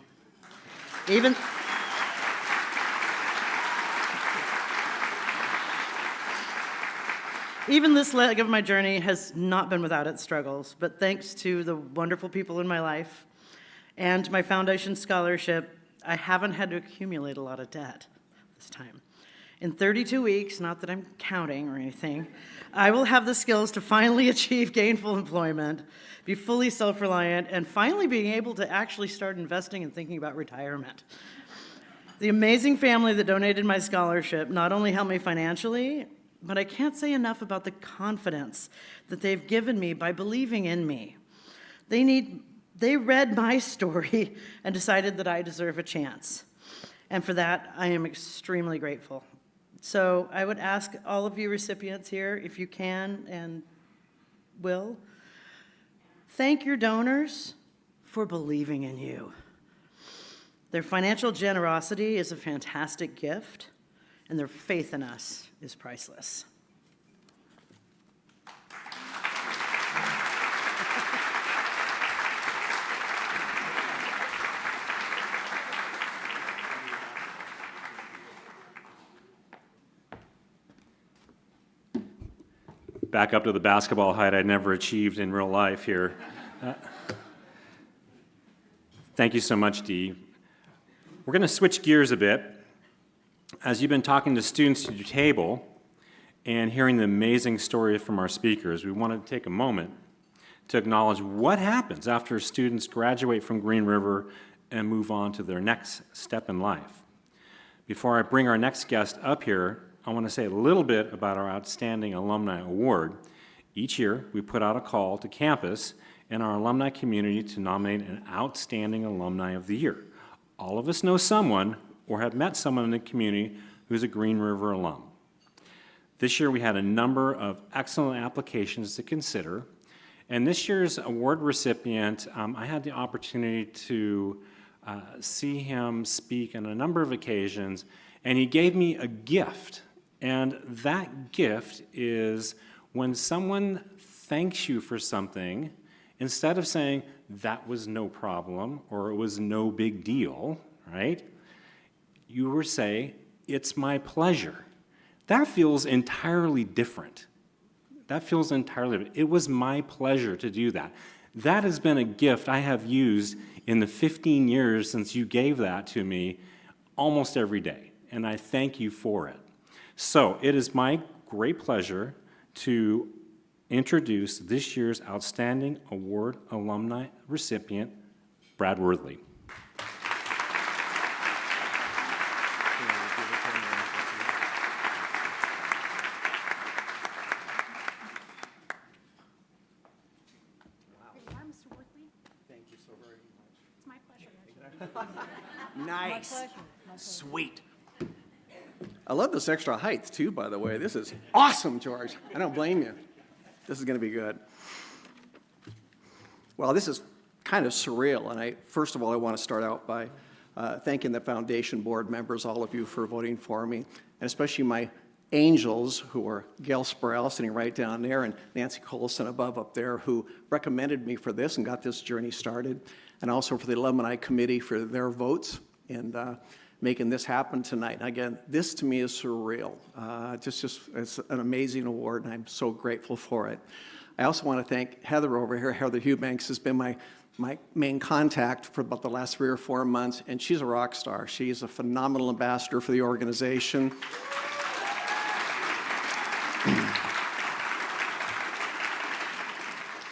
Even this leg of my journey has not been without its struggles, but thanks to the wonderful people in my life and my foundation scholarship, I haven't had to accumulate a lot of debt this time. In 32 weeks, not that I'm counting or anything, I will have the skills to finally achieve gainful employment, be fully self-reliant, and finally being able to actually start investing and thinking about retirement. The amazing family that donated my scholarship not only helped me financially, but I can't say enough about the confidence that they've given me by believing in me. They read my story and decided that I deserve a chance. And for that, I am extremely grateful. So I would ask all of you recipients here, if you can and will, thank your donors for believing in you. Their financial generosity is a fantastic gift, and their faith in us is priceless. Back up to the basketball height I never achieved in real life here. Thank you so much, Dee. We're going to switch gears a bit. As you've been talking to students at your table and hearing the amazing stories from our speakers, we wanted to take a moment to acknowledge what happens after students graduate from Green River and move on to their next step in life. Before I bring our next guest up here, I want to say a little bit about our Outstanding Alumni Award. Each year, we put out a call to campus and our alumni community to nominate an Outstanding Alumni of the Year. All of us know someone or have met someone in the community who's a Green River alum. This year, we had a number of excellent applications to consider, and this year's award recipient, I had the opportunity to see him speak on a number of occasions, and he gave me a gift. And that gift is when someone thanks you for something, instead of saying, that was no problem, or it was no big deal, right? You will say, it's my pleasure. That feels entirely different. That feels entirely different. It was my pleasure to do that. That has been a gift I have used in the 15 years since you gave that to me almost every day, and I thank you for it. So it is my great pleasure to introduce this year's Outstanding Award Alumni recipient, Brad Worthley. Nice. Sweet. I love this extra height, too, by the way. This is awesome, George. I don't blame you. This is going to be good. Well, this is kind of surreal, and first of all, I want to start out by thanking the foundation board members, all of you, for voting for me, and especially my angels, who are Gail Sproul sitting right down there, and Nancy Colson above up there, who recommended me for this and got this journey started, and also for the alumni committee for their votes and making this happen tonight. And again, this to me is surreal. It's an amazing award, and I'm so grateful for it. I also want to thank Heather over here. Heather Hubanks has been my main contact for about the last 3 or 4 months, and she's a rock star. She's a phenomenal ambassador for the organization.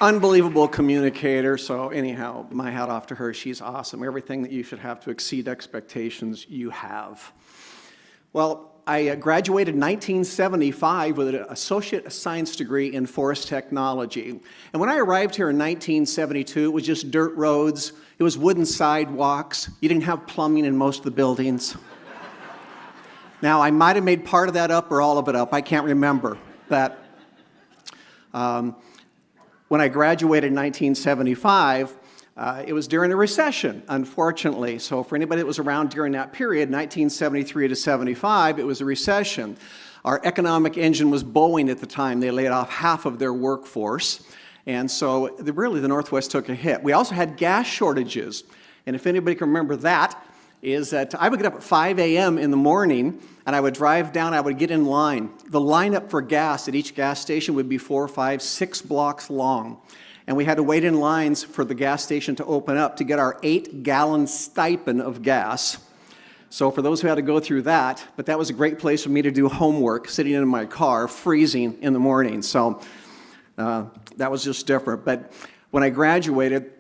Unbelievable communicator, so anyhow, my hat off to her. She's awesome. Everything that you should have to exceed expectations, you have. Well, I graduated in 1975 with an associate science degree in forest technology. And when I arrived here in 1972, it was just dirt roads. It was wooden sidewalks. You didn't have plumbing in most of the buildings. Now, I might have made part of that up or all of it up. I can't remember. But when I graduated in 1975, it was during a recession, unfortunately. So for anybody that was around during that period, 1973 to 75, it was a recession. Our economic engine was Boeing at the time. They laid off half of their workforce. And so really the Northwest took a hit. We also had gas shortages. And if anybody can remember that, is that I would get up at 5 a.m. in the morning, and I would drive down, I would get in line. The lineup for gas at each gas station would be 4, 5, 6 blocks long. And we had to wait in lines for the gas station to open up to get our 8-gallon stipend of gas. So for those who had to go through that, but that was a great place for me to do homework, sitting in my car, freezing in the morning. So that was just different. But when I graduated,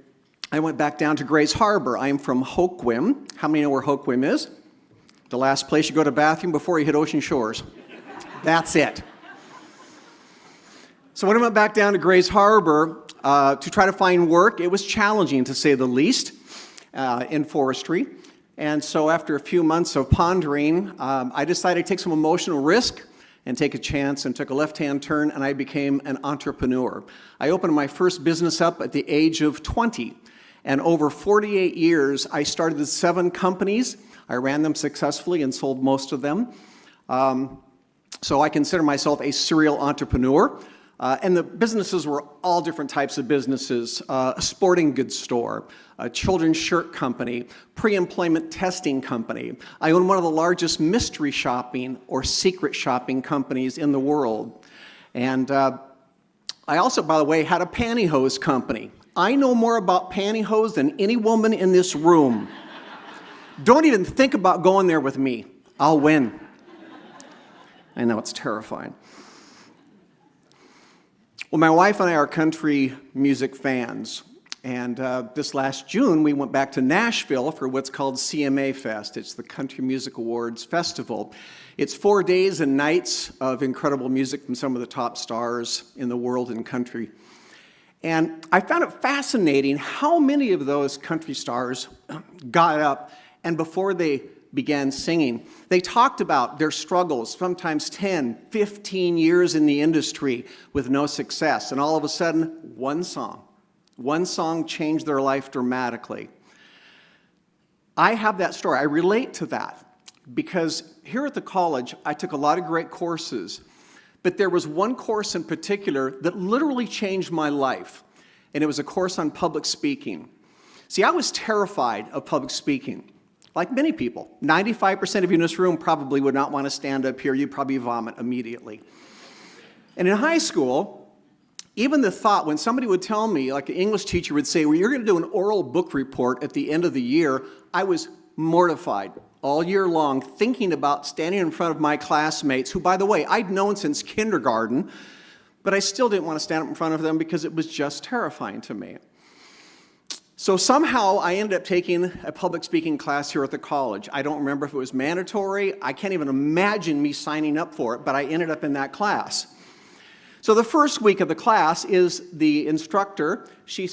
I went back down to Grays Harbor. I'm from Hoquiam. How many know where Hoquiam is? The last place you go to bathroom before you hit Ocean Shores. That's it. So when I went back down to Grays Harbor to try to find work, it was challenging, to say the least, in forestry. And so after a few months of pondering, I decided to take some emotional risk and take a chance, and took a left-hand turn, and I became an entrepreneur. I opened my first business up at the age of 20. And over 48 years, I started 7 companies. I ran them successfully and sold most of them. So I consider myself a serial entrepreneur. And the businesses were all different types of businesses. A sporting goods store, a children's shirt company, pre-employment testing company. I own one of the largest mystery shopping or secret shopping companies in the world. And I also, by the way, had a pantyhose company. I know more about pantyhose than any woman in this room. Don't even think about going there with me. I'll win. I know, it's terrifying. Well, my wife and I are country music fans, and this last June we went back to Nashville for what's called CMA Fest. It's the Country Music Awards Festival. It's 4 days and nights of incredible music from some of the top stars in the world in country. And I found it fascinating how many of those country stars got up, and before they began singing, they talked about their struggles, sometimes 10, 15 years in the industry with no success. And all of a sudden, one song changed their life dramatically. I have that story. I relate to that because here at the college, I took a lot of great courses, but there was one course in particular that literally changed my life, and it was a course on public speaking. See, I was terrified of public speaking. Like many people, 95% of you in this room probably would not want to stand up here. You'd probably vomit immediately. And in high school, even the thought, when somebody would tell me, like an English teacher would say, well, you're going to do an oral book report at the end of the year, I was mortified all year long thinking about standing in front of my classmates, who, by the way, I'd known since kindergarten, but I still didn't want to stand up in front of them because it was just terrifying to me. So somehow I ended up taking a public speaking class here at the college. I don't remember if it was mandatory. I can't even imagine me signing up for it, but I ended up in that class. So the first week of the class is the instructor. She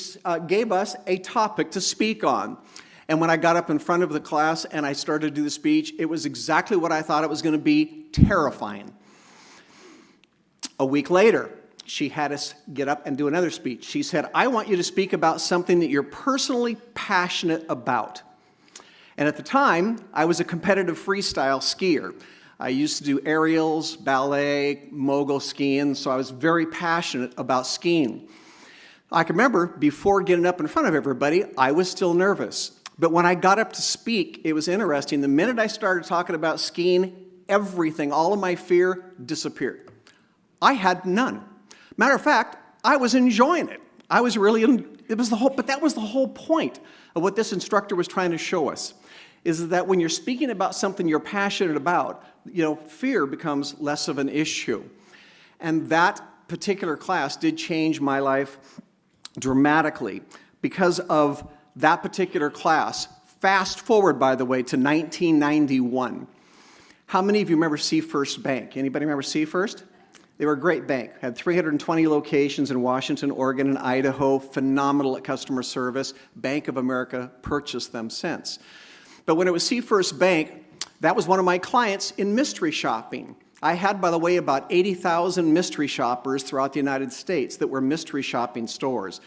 gave us a topic to speak on. And when I got up in front of the class and I started to do the speech, it was exactly what I thought it was going to be: terrifying. A week later, she had us get up and do another speech. She said, I want you to speak about something that you're personally passionate about. And at the time, I was a competitive freestyle skier. I used to do aerials, ballet, mogul skiing, so I was very passionate about skiing. I can remember before getting up in front of everybody, I was still nervous. But when I got up to speak, it was interesting. The minute I started talking about skiing, everything, all of my fear disappeared. I had none. Matter of fact, I was enjoying it. I was really, but that was the whole point of what this instructor was trying to show us, is that when you're speaking about something you're passionate about, fear becomes less of an issue. And that particular class did change my life dramatically because of that particular class. Fast forward, by the way, to 1991. How many of you remember Seafirst Bank? Anybody remember Seafirst? They were a great bank, had 320 locations in Washington, Oregon, and Idaho, phenomenal at customer service. Bank of America purchased them since. But when it was Seafirst Bank, that was one of my clients in mystery shopping. I had, by the way, about 80,000 mystery shoppers throughout the United States that were mystery shopping stores.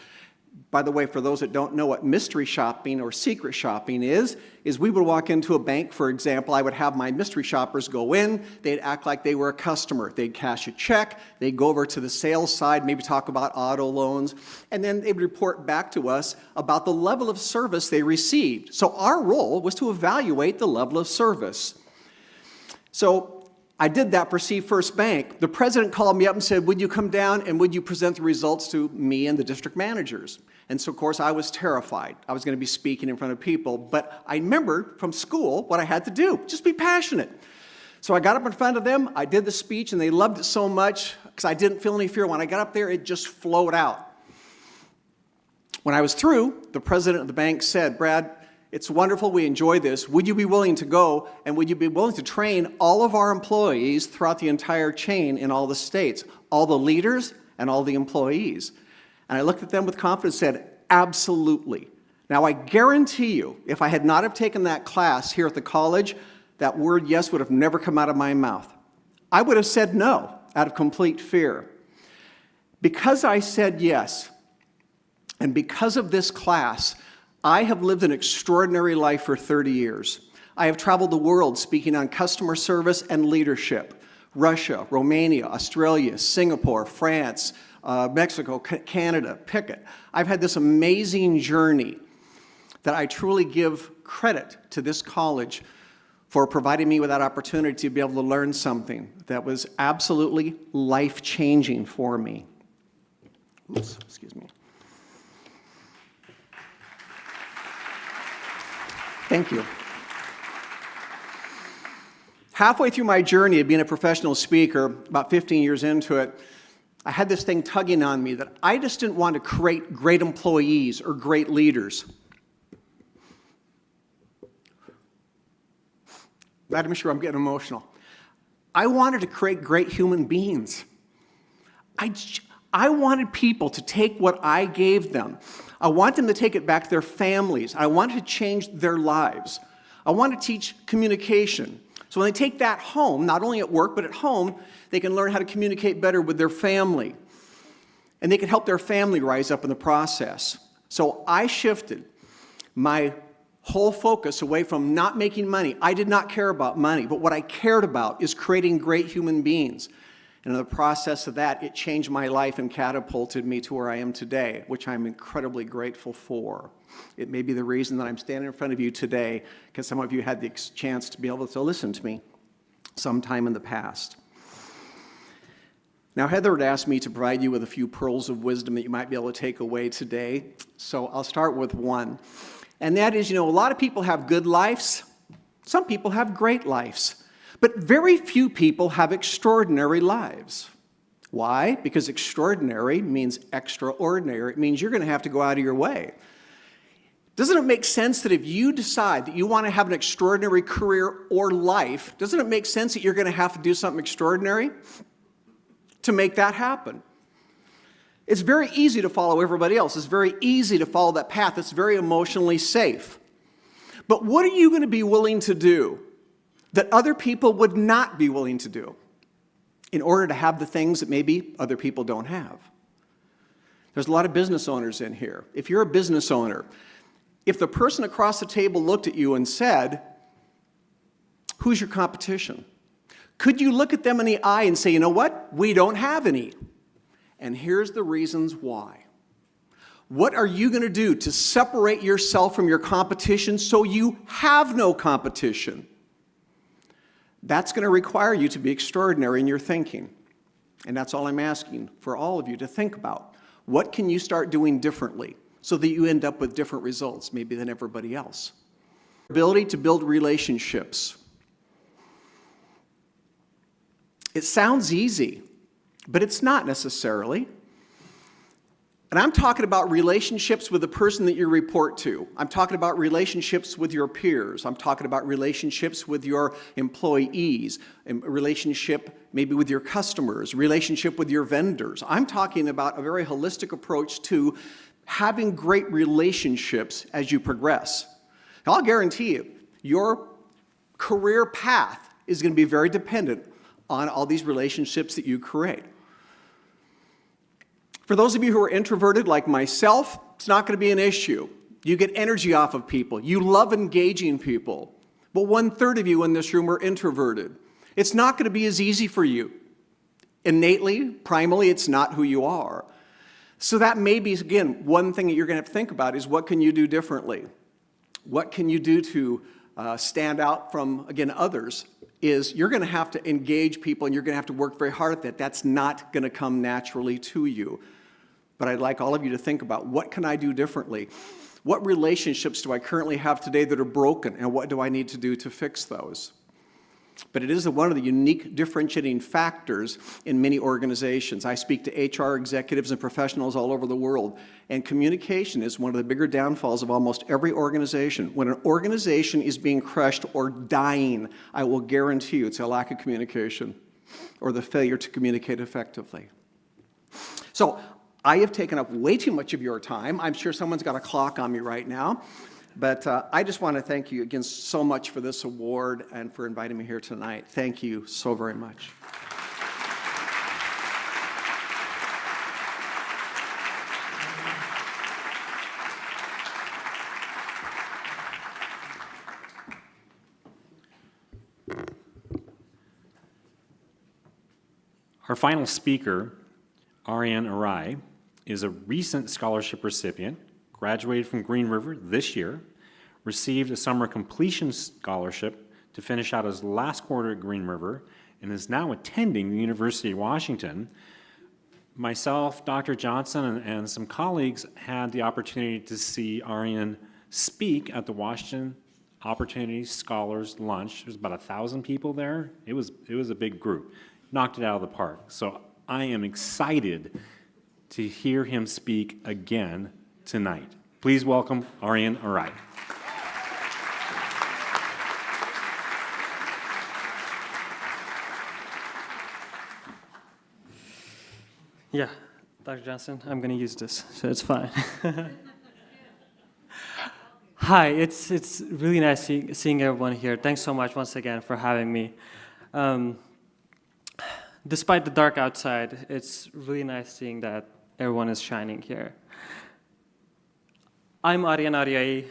By the way, for those that don't know what mystery shopping or secret shopping is we would walk into a bank, for example, I would have my mystery shoppers go in, they'd act like they were a customer, they'd cash a check, they'd go over to the sales side, maybe talk about auto loans, and then they'd report back to us about the level of service they received. So our role was to evaluate the level of service. So I did that for Sea First Bank. The president called me up and said, would you come down and would you present the results to me and the district managers? And so, of course, I was terrified. I was going to be speaking in front of people, but I remembered from school what I had to do, just be passionate. So I got up in front of them, I did the speech, and they loved it so much because I didn't feel any fear. When I got up there, it just flowed out. When I was through, the president of the bank said, Brad, it's wonderful, we enjoy this. Would you be willing to go and would you be willing to train all of our employees throughout the entire chain in all the states, all the leaders and all the employees? And I looked at them with confidence and said, absolutely. Now I guarantee you, if I had not have taken that class here at the college, that word yes would have never come out of my mouth. I would have said no out of complete fear. Because I said yes, and because of this class, I have lived an extraordinary life for 30 years. I have traveled the world speaking on customer service and leadership. Russia, Romania, Australia, Singapore, France, Mexico, Canada, pick it. I've had this amazing journey that I truly give credit to this college for providing me with that opportunity to be able to learn something that was absolutely life-changing for me. Oops, excuse me. Thank you. Halfway through my journey of being a professional speaker, about 15 years into it, I had this thing tugging on me that I just didn't want to create great employees or great leaders. I'm sure I'm getting emotional. I wanted to create great human beings. I wanted people to take what I gave them. I want them to take it back to their families. I wanted to change their lives. I want to teach communication. So when they take that home, not only at work, but at home, they can learn how to communicate better with their family. And they can help their family rise up in the process. So I shifted my whole focus away from not making money. I did not care about money, but what I cared about is creating great human beings. And in the process of that, it changed my life and catapulted me to where I am today, which I'm incredibly grateful for. It may be the reason that I'm standing in front of you today, because some of you had the chance to be able to listen to me sometime in the past. Now, Heather had asked me to provide you with a few pearls of wisdom that you might be able to take away today. So I'll start with one. And that is, a lot of people have good lives. Some people have great lives. But very few people have extraordinary lives. Why? Because extraordinary means extraordinary. It means you're going to have to go out of your way. Doesn't it make sense that if you decide that you want to have an extraordinary career or life, doesn't it make sense that you're going to have to do something extraordinary to make that happen? It's very easy to follow everybody else. It's very easy to follow that path. It's very emotionally safe. But what are you going to be willing to do that other people would not be willing to do in order to have the things that maybe other people don't have? There's a lot of business owners in here. If you're a business owner, if the person across the table looked at you and said, who's your competition? Could you look at them in the eye and say, you know what? We don't have any. And here's the reasons why. What are you going to do to separate yourself from your competition so you have no competition? That's going to require you to be extraordinary in your thinking. And that's all I'm asking for all of you to think about. What can you start doing differently so that you end up with different results maybe than everybody else? Ability to build relationships. It sounds easy, but it's not necessarily. And I'm talking about relationships with the person that you report to. I'm talking about relationships with your peers. I'm talking about relationships with your employees, a relationship maybe with your customers, relationship with your vendors. I'm talking about a very holistic approach to having great relationships as you progress. Now, I'll guarantee you, your career path is going to be very dependent on all these relationships that you create. For those of you who are introverted like myself, it's not going to be an issue. You get energy off of people. You love engaging people. But 1/3 of you in this room are introverted. It's not going to be as easy for you. Innately, primally, it's not who you are. So that may be, again, one thing that you're going to have to think about is what can you do differently? What can you do to stand out from, again, others? Is you're going to have to engage people and you're going to have to work very hard at that. That's not going to come naturally to you. But I'd like all of you to think about what can I do differently? What relationships do I currently have today that are broken, and what do I need to do to fix those? But it is one of the unique differentiating factors in many organizations. I speak to HR executives and professionals all over the world, and communication is one of the bigger downfalls of almost every organization. When an organization is being crushed or dying, I will guarantee you it's a lack of communication or the failure to communicate effectively. So I have taken up way too much of your time. I'm sure someone's got a clock on me right now. But I just want to thank you again so much for this award and for inviting me here tonight. Thank you so very much. Our final speaker, Ariane Arai, is a recent scholarship recipient, graduated from Green River this year, received a summer completion scholarship to finish out his last quarter at Green River, and is now attending the University of Washington. Myself, Dr. Johnson, and some colleagues had the opportunity to see Ariane speak at the Washington Opportunity Scholars Lunch. There's about 1,000 people there. It was a big group. Knocked it out of the park. So I am excited to hear him speak again tonight. Please welcome Ariane Arai. Yeah, Dr. Johnson, I'm going to use this, so it's fine. Hi, it's really nice seeing everyone here. Thanks so much once again for having me. Despite the dark outside, it's really nice seeing that everyone is shining here. I'm Ariane Arai,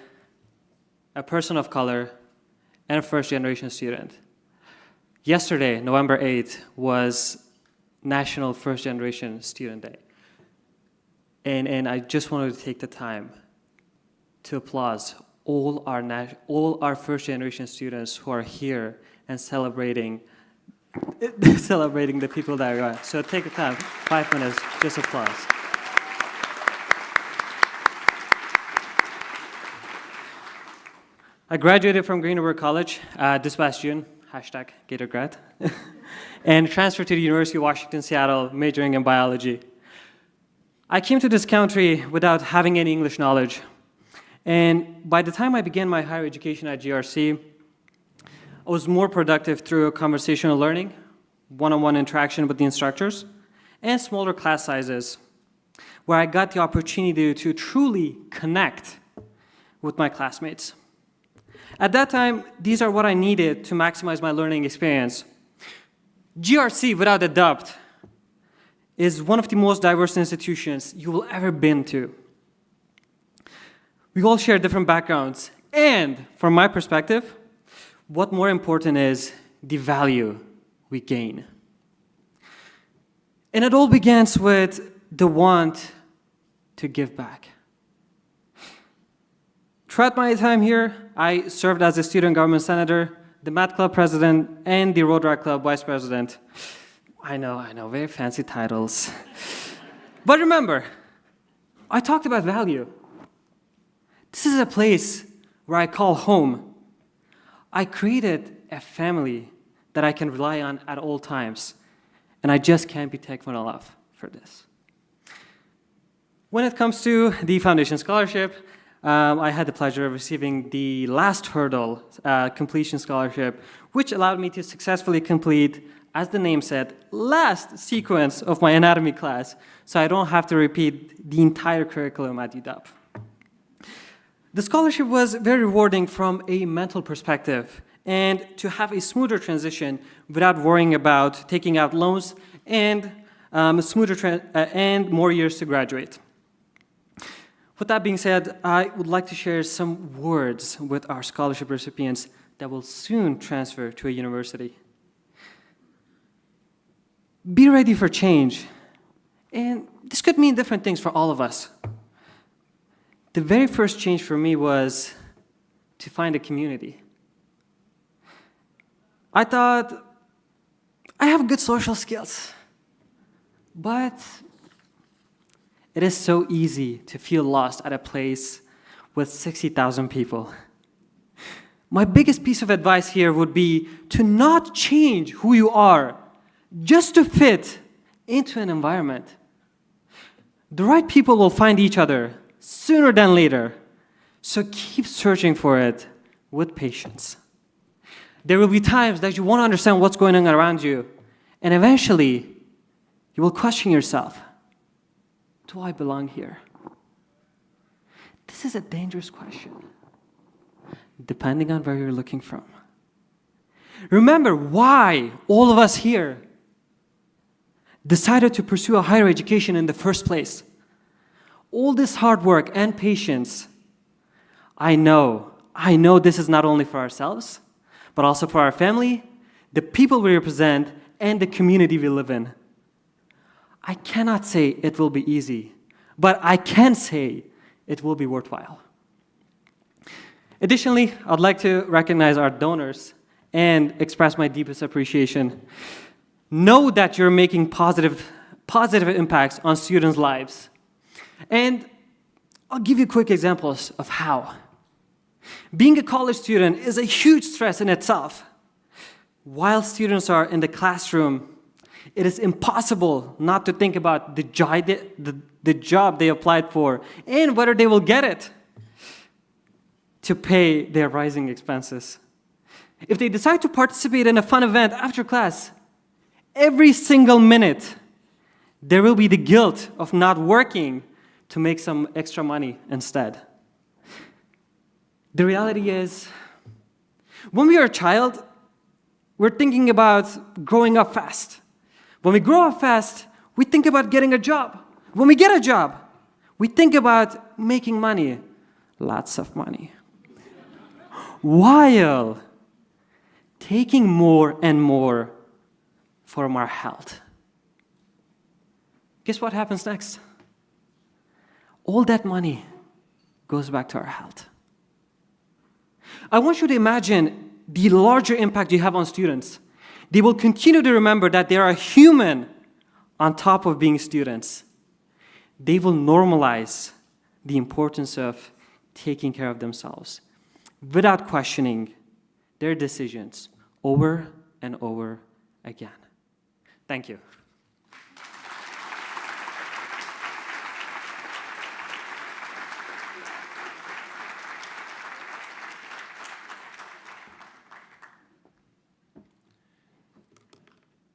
a person of color and a first-generation student. Yesterday, November 8th, was National First-Generation Student Day. And I just wanted to take the time to applaud all our first-generation students who are here and celebrating the people that are. So take the time, 5 minutes, just applause. I graduated from Green River College this past June, #GatorGrad, and transferred to the University of Washington, Seattle, majoring in biology. I came to this country without having any English knowledge, and by the time I began my higher education at GRC, I was more productive through conversational learning, one-on-one interaction with the instructors, and smaller class sizes, where I got the opportunity to truly connect with my classmates. At that time, these are what I needed to maximize my learning experience. GRC, without a doubt, is one of the most diverse institutions you will ever been to. We all share different backgrounds, and from my perspective, what more important is the value we gain. And it all begins with the want to give back. Throughout my time here, I served as a student government senator, the Math Club president, and the Rotary Club vice president. I know, very fancy titles. But remember, I talked about value. This is a place where I call home. I created a family that I can rely on at all times, and I just can't be thankful enough for this. When it comes to the Foundation Scholarship, I had the pleasure of receiving the last hurdle completion scholarship, which allowed me to successfully complete, as the name said, last sequence of my anatomy class, so I don't have to repeat the entire curriculum at UW. The scholarship was very rewarding from a mental perspective, and to have a smoother transition without worrying about taking out loans and and more years to graduate. With that being said, I would like to share some words with our scholarship recipients that will soon transfer to a university. Be ready for change. And this could mean different things for all of us. The very first change for me was to find a community. I thought, I have good social skills, but it is so easy to feel lost at a place with 60,000 people. My biggest piece of advice here would be to not change who you are just to fit into an environment. The right people will find each other sooner than later, so keep searching for it with patience. There will be times that you won't understand what's going on around you, and eventually you will question yourself. Do I belong here? This is a dangerous question, depending on where you're looking from. Remember why all of us here decided to pursue a higher education in the first place. All this hard work and patience, I know this is not only for ourselves, but also for our family, the people we represent, and the community we live in. I cannot say it will be easy, but I can say it will be worthwhile. Additionally, I'd like to recognize our donors and express my deepest appreciation. Know that you're making positive impacts on students' lives. And I'll give you quick examples of how. Being a college student is a huge stress in itself. While students are in the classroom, it is impossible not to think about the job they applied for and whether they will get it to pay their rising expenses. If they decide to participate in a fun event after class, every single minute, there will be the guilt of not working to make some extra money instead. The reality is, when we are a child, we're thinking about growing up fast. When we grow up fast, we think about getting a job. When we get a job, we think about making money, lots of money, while taking more and more from our health. Guess what happens next? All that money goes back to our health. I want you to imagine the larger impact you have on students. They will continue to remember that they are human on top of being students. They will normalize the importance of taking care of themselves without questioning their decisions over and over again. Thank you.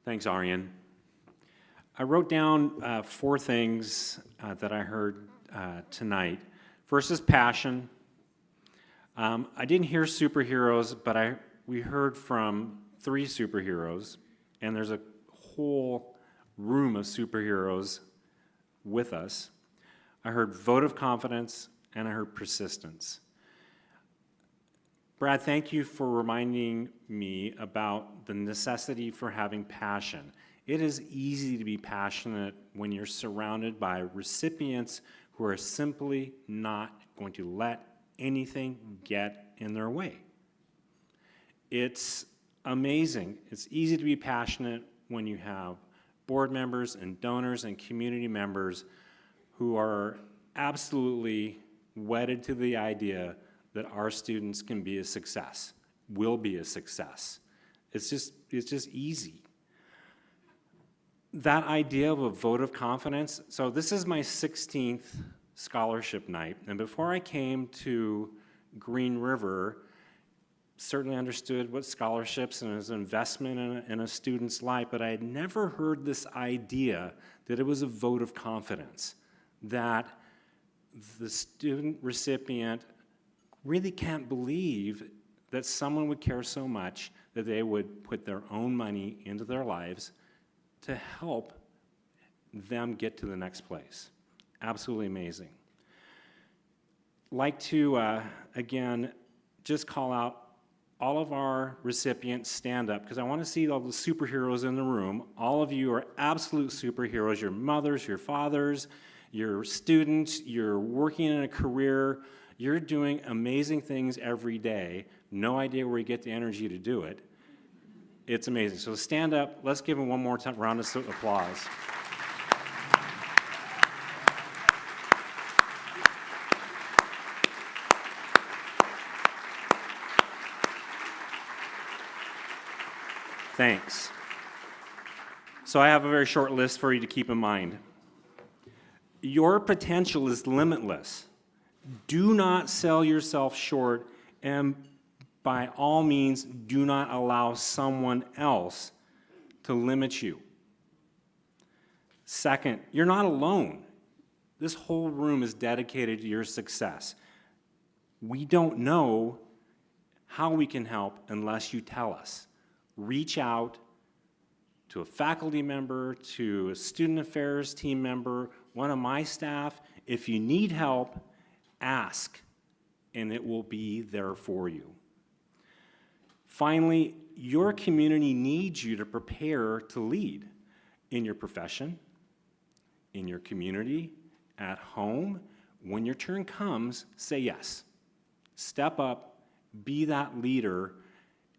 Thanks, Aryan. I wrote down 4 things that I heard tonight. First is passion. I didn't hear superheroes, but we heard from 3 superheroes, and there's a whole room of superheroes with us. I heard vote of confidence, and I heard persistence. Brad, thank you for reminding me about the necessity for having passion. It is easy to be passionate when you're surrounded by recipients who are simply not going to let anything get in their way. It's amazing. It's easy to be passionate when you have board members and donors and community members who are absolutely wedded to the idea that our students can be a success, will be a success. It's just easy. That idea of a vote of confidence, so this is my 16th scholarship night, and before I came to Green River, certainly understood what scholarships and as an investment in a student's life, but I had never heard this idea that it was a vote of confidence, that the student recipient really can't believe that someone would care so much that they would put their own money into their lives to help them get to the next place. Absolutely amazing. Like to, again, just call out all of our recipients. Stand up, because I want to see all the superheroes in the room. All of you are absolute superheroes. Your mothers, your fathers, your students, you're working in a career. You're doing amazing things every day. No idea where you get the energy to do it. It's amazing. So stand up. Let's give them one more round of applause. Thanks. So I have a very short list for you to keep in mind. Your potential is limitless. Do not sell yourself short, and by all means, do not allow someone else to limit you. Second, you're not alone. This whole room is dedicated to your success. We don't know how we can help unless you tell us. Reach out to a faculty member, to a student affairs team member, one of my staff. If you need help, ask, and it will be there for you. Finally, your community needs you to prepare to lead in your profession, in your community, at home. When your turn comes, say yes. Step up, be that leader.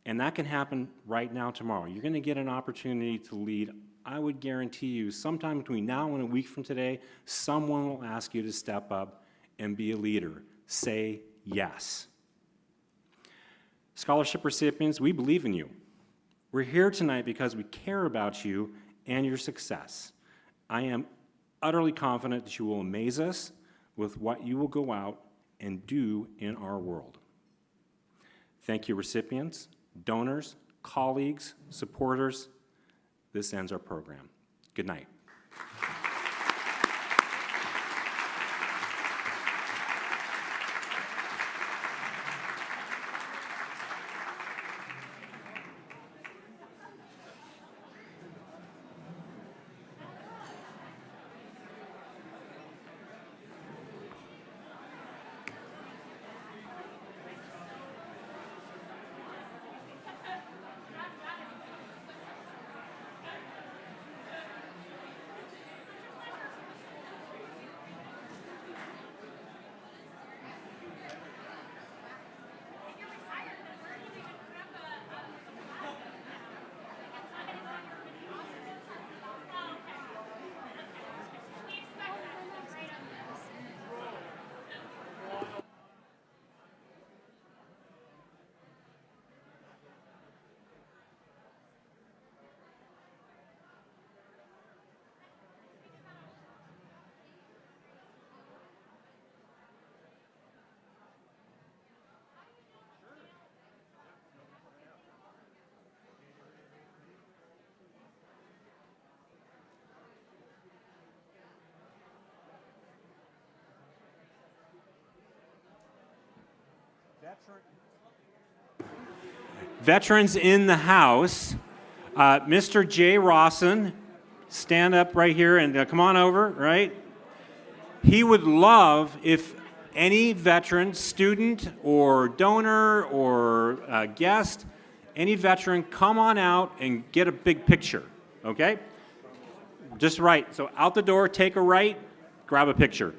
And that can happen right now, tomorrow. You're going to get an opportunity to lead. I would guarantee you, sometime between now and a week from today, someone will ask you to step up and be a leader. Say yes. Scholarship recipients, we believe in you. We're here tonight because we care about you and your success. I am utterly confident that you will amaze us with what you will go out and do in our world. Thank you, recipients, donors, colleagues, supporters. This ends our program. Good night. Veterans in the house, Mr. Jay Rawson, stand up right here and come on over, right? He would love if any veteran, student or donor or guest, any veteran, come on out and get a big picture, okay? Just right, so out the door, take a right, grab a picture.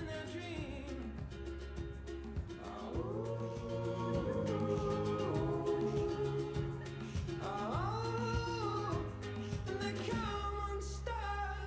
a dream.